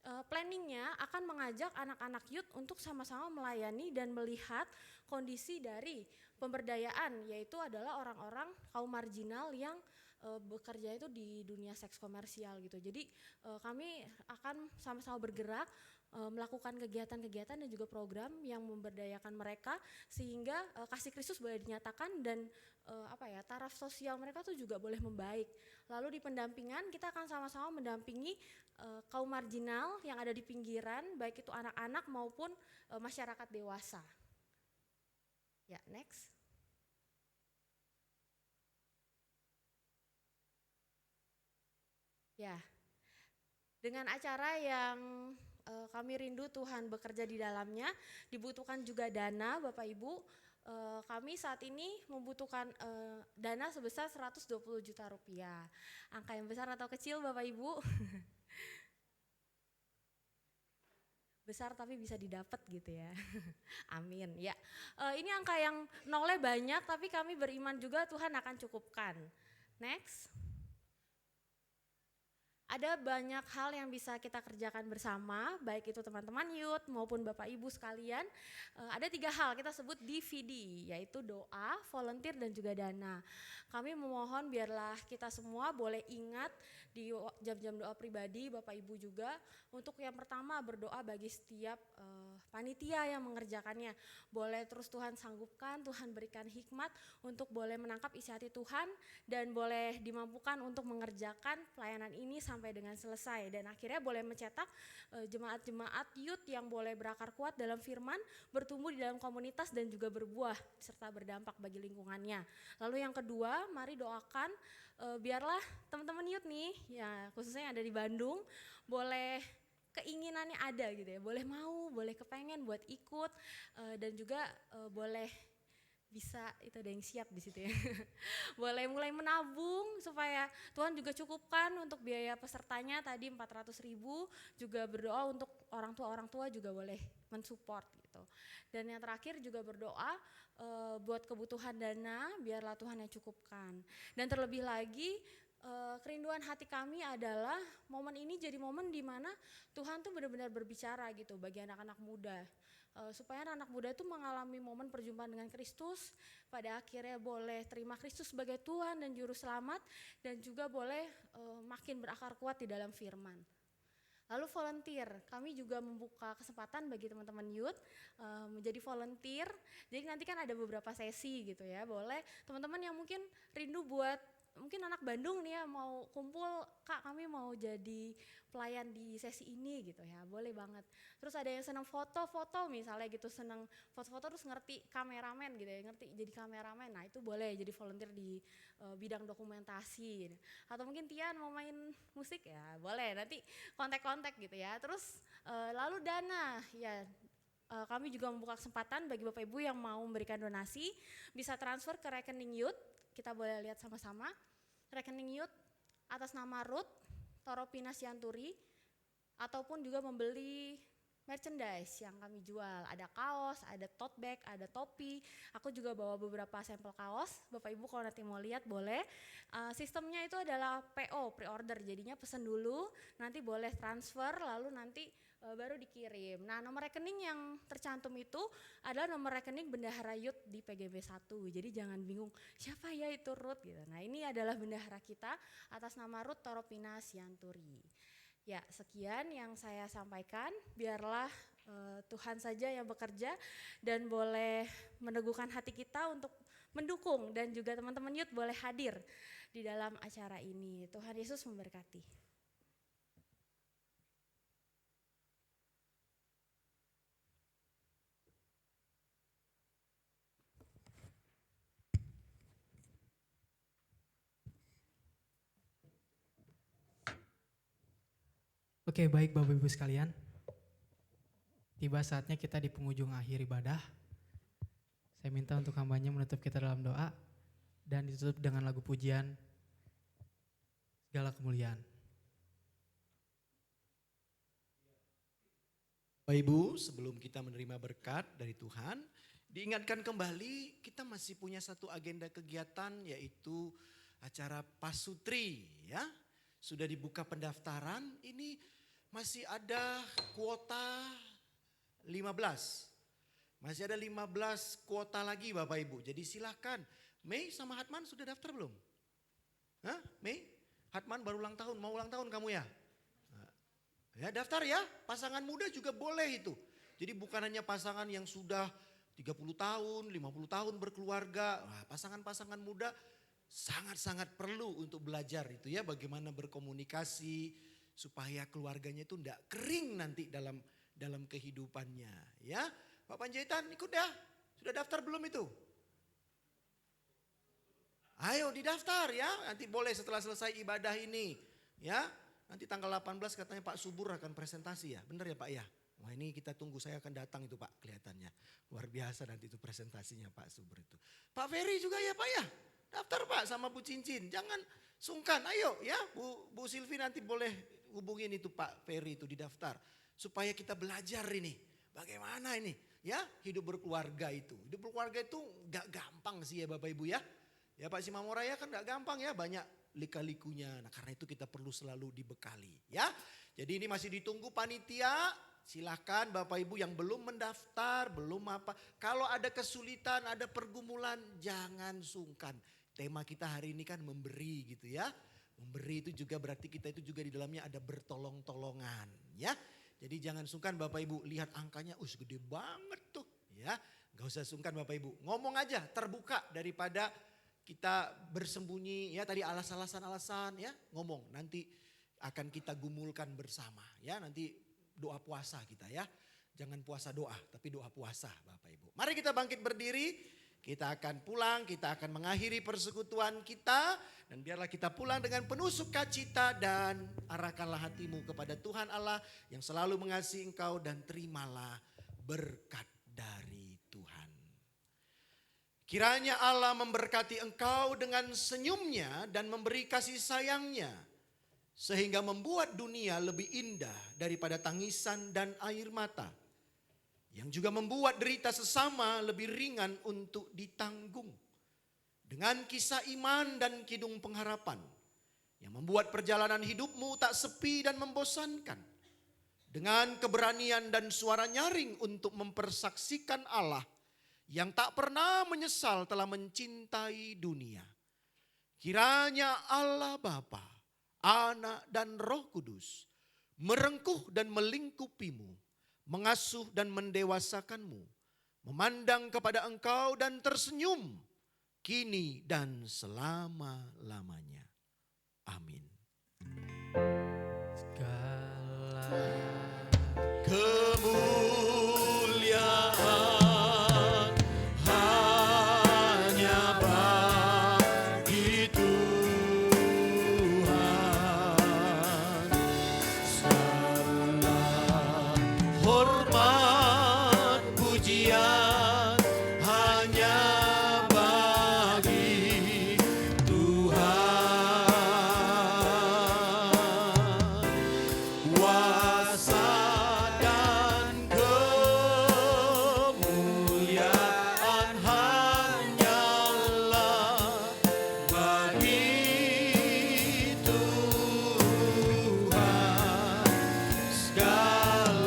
planningnya akan mengajak anak-anak youth untuk sama-sama melayani dan melihat kondisi dari pemberdayaan, yaitu adalah orang-orang kaum marginal yang bekerja itu di dunia seks komersial gitu. Jadi kami akan sama-sama bergerak melakukan kegiatan-kegiatan dan juga program yang memberdayakan mereka sehingga kasih Kristus boleh dinyatakan dan taraf sosial mereka tuh juga boleh membaik. Lalu di pendampingan kita akan sama-sama mendampingi kaum marginal yang ada di pinggiran, baik itu anak-anak maupun masyarakat dewasa. Ya, next. Ya, dengan acara yang kami rindu Tuhan bekerja di dalamnya, dibutuhkan juga dana Bapak Ibu. Kami saat ini membutuhkan dana sebesar 120 juta rupiah. Angka yang besar atau kecil Bapak Ibu? Besar tapi bisa didapat gitu ya. Amin. Ya, ini angka yang nolnya banyak tapi kami beriman juga Tuhan akan cukupkan. Next. Ada banyak hal yang bisa kita kerjakan bersama, baik itu teman-teman youth maupun Bapak Ibu sekalian. Ada 3 hal kita sebut DVD, yaitu doa, volunteer, dan juga dana. Kami memohon biarlah kita semua boleh ingat di jam-jam doa pribadi, Bapak Ibu juga, untuk yang pertama berdoa bagi setiap panitia yang mengerjakannya. Boleh terus Tuhan sanggupkan, Tuhan berikan hikmat untuk boleh menangkap isi hati Tuhan dan boleh dimampukan untuk mengerjakan pelayanan ini sampai dengan selesai, dan akhirnya boleh mencetak jemaat-jemaat youth yang boleh berakar kuat dalam firman, bertumbuh di dalam komunitas dan juga berbuah serta berdampak bagi lingkungannya. Lalu yang kedua, mari doakan biarlah teman-teman youth nih ya, khususnya yang ada di Bandung, boleh keinginannya ada gitu ya, boleh mau, boleh kepengen buat ikut dan juga boleh bisa itu ada yang siap di situ ya. Boleh mulai menabung supaya Tuhan juga cukupkan untuk biaya pesertanya tadi 400.000, juga berdoa untuk orang tua juga boleh mensupport gitu. Dan yang terakhir juga berdoa buat kebutuhan dana biarlah Tuhan yang cukupkan. Dan terlebih lagi kerinduan hati kami adalah momen ini jadi momen di mana Tuhan tuh benar-benar berbicara gitu bagi anak-anak muda. Supaya anak muda itu mengalami momen perjumpaan dengan Kristus, pada akhirnya boleh terima Kristus sebagai Tuhan dan Juru Selamat, dan juga boleh makin berakar kuat di dalam firman. Lalu volunteer, kami juga membuka kesempatan bagi teman-teman youth menjadi volunteer. Jadi nanti kan ada beberapa sesi gitu ya, boleh teman-teman yang mungkin rindu buat, mungkin anak Bandung nih ya mau kumpul, Kak kami mau jadi pelayan di sesi ini gitu ya, boleh banget. Terus ada yang senang foto-foto misalnya gitu, senang foto-foto terus ngerti kameramen gitu ya, ngerti jadi kameramen, nah itu boleh jadi volunteer di bidang dokumentasi. Atau mungkin Tian mau main musik ya boleh, nanti kontak-kontak gitu ya. Terus lalu dana ya, kami juga membuka kesempatan bagi Bapak Ibu yang mau memberikan donasi, bisa transfer ke rekening youth. Kita boleh lihat sama-sama, rekening youth atas nama Ruth Toropina Sianturi, ataupun juga membeli merchandise yang kami jual. Ada kaos, ada tote bag, ada topi. Aku juga bawa beberapa sampel kaos. Bapak Ibu kalau nanti mau lihat boleh. Sistemnya itu adalah PO, pre-order. Jadinya pesan dulu, nanti boleh transfer, lalu nanti baru dikirim. Nah, nomor rekening yang tercantum itu adalah nomor rekening Bendahara Youth di PGB 1. Jadi jangan bingung, siapa ya itu Ruth gitu. Nah, ini adalah bendahara kita atas nama Ruth Toropina Sianturi. Ya, sekian yang saya sampaikan. Biarlah Tuhan saja yang bekerja dan boleh meneguhkan hati kita untuk mendukung, dan juga teman-teman youth boleh hadir di dalam acara ini. Tuhan Yesus memberkati. Oke, baik Bapak Ibu sekalian. Tiba saatnya kita di penghujung akhir ibadah. Saya minta untuk hambanya menutup kita dalam doa dan ditutup dengan lagu pujian Segala Kemuliaan. Bapak Ibu, sebelum kita menerima berkat dari Tuhan, diingatkan kembali kita masih punya satu agenda kegiatan, yaitu acara Pasutri ya. Sudah dibuka pendaftaran, ini masih ada kuota 15. Masih ada 15 kuota lagi Bapak Ibu. Jadi silakan. Mei sama Hatman sudah daftar belum? Hah? Mei? Hatman baru ulang tahun, mau ulang tahun kamu ya? Ya daftar ya, pasangan muda juga boleh itu. Jadi bukan hanya pasangan yang sudah 30 tahun, 50 tahun berkeluarga. Nah, pasangan-pasangan muda sangat-sangat perlu untuk belajar itu ya, bagaimana berkomunikasi supaya keluarganya itu enggak kering nanti dalam kehidupannya ya. Pak Panjaitan ikut ya, sudah daftar belum itu? Ayo didaftar ya, nanti boleh setelah selesai ibadah ini ya. Nanti tanggal 18 katanya Pak Subur akan presentasi ya, benar ya Pak ya? Wah ini kita tunggu, saya akan datang itu Pak, kelihatannya. Luar biasa nanti itu presentasinya Pak Subur itu. Pak Ferry juga ya Pak ya, daftar Pak sama Bu Cincin, jangan sungkan, ayo ya Bu Silvi nanti boleh hubungin itu Pak Ferry itu didaftar. Supaya kita belajar ini, bagaimana ini ya hidup berkeluarga itu. Hidup berkeluarga itu gak gampang sih ya Bapak Ibu ya. Ya Pak Simamoraya kan gak gampang ya, banyak lika-likunya. Nah karena itu kita perlu selalu dibekali ya. Jadi ini masih ditunggu panitia. Silahkan Bapak Ibu yang belum mendaftar, belum apa. Kalau ada kesulitan, ada pergumulan, jangan sungkan. Tema kita hari ini kan memberi gitu ya. Memberi itu juga berarti kita itu juga di dalamnya ada bertolong-tolongan ya. Jadi jangan sungkan Bapak Ibu, lihat angkanya, gede banget tuh ya. Gak usah sungkan Bapak Ibu, ngomong aja terbuka daripada kita bersembunyi ya tadi alasan-alasan ya, ngomong nanti akan kita gumulkan bersama ya, nanti doa puasa kita ya. Jangan puasa doa tapi doa puasa Bapak Ibu. Mari kita bangkit berdiri, kita akan pulang, kita akan mengakhiri persekutuan kita. Dan biarlah kita pulang dengan penuh sukacita dan arahkanlah hatimu kepada Tuhan Allah yang selalu mengasihi engkau dan terimalah berkat dari Tuhan. Kiranya Allah memberkati engkau dengan senyumnya dan memberi kasih sayangnya, sehingga membuat dunia lebih indah daripada tangisan dan air mata, yang juga membuat derita sesama lebih ringan untuk ditanggung. Dengan kisah iman dan kidung pengharapan, yang membuat perjalanan hidupmu tak sepi dan membosankan. Dengan keberanian dan suara nyaring untuk mempersaksikan Allah yang tak pernah menyesal telah mencintai dunia. Kiranya Allah Bapa, Anak dan Roh Kudus merengkuh dan melingkupimu, mengasuh dan mendewasakanmu, memandang kepada engkau dan tersenyum kini dan selama-lamanya. Amin. Segala Kemuliaan hanya bagi Tuhan. Segala hormat pujian hanya bagi Tuhan. Kuasa dan kemuliaan hanyalah bagi Tuhan. Segala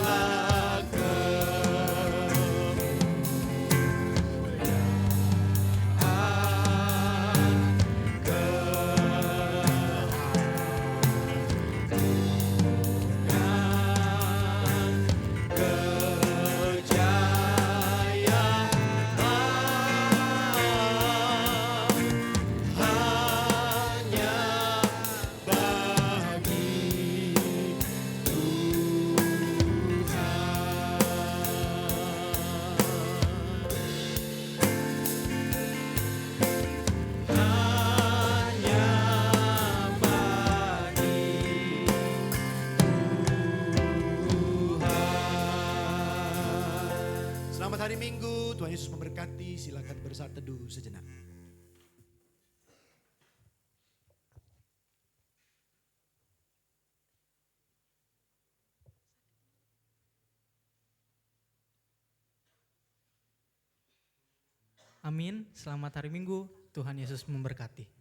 Selamat hari Minggu, Tuhan Yesus memberkati. Silakan bersaat teduh sejenak. Amin. Selamat hari Minggu. Tuhan Yesus memberkati.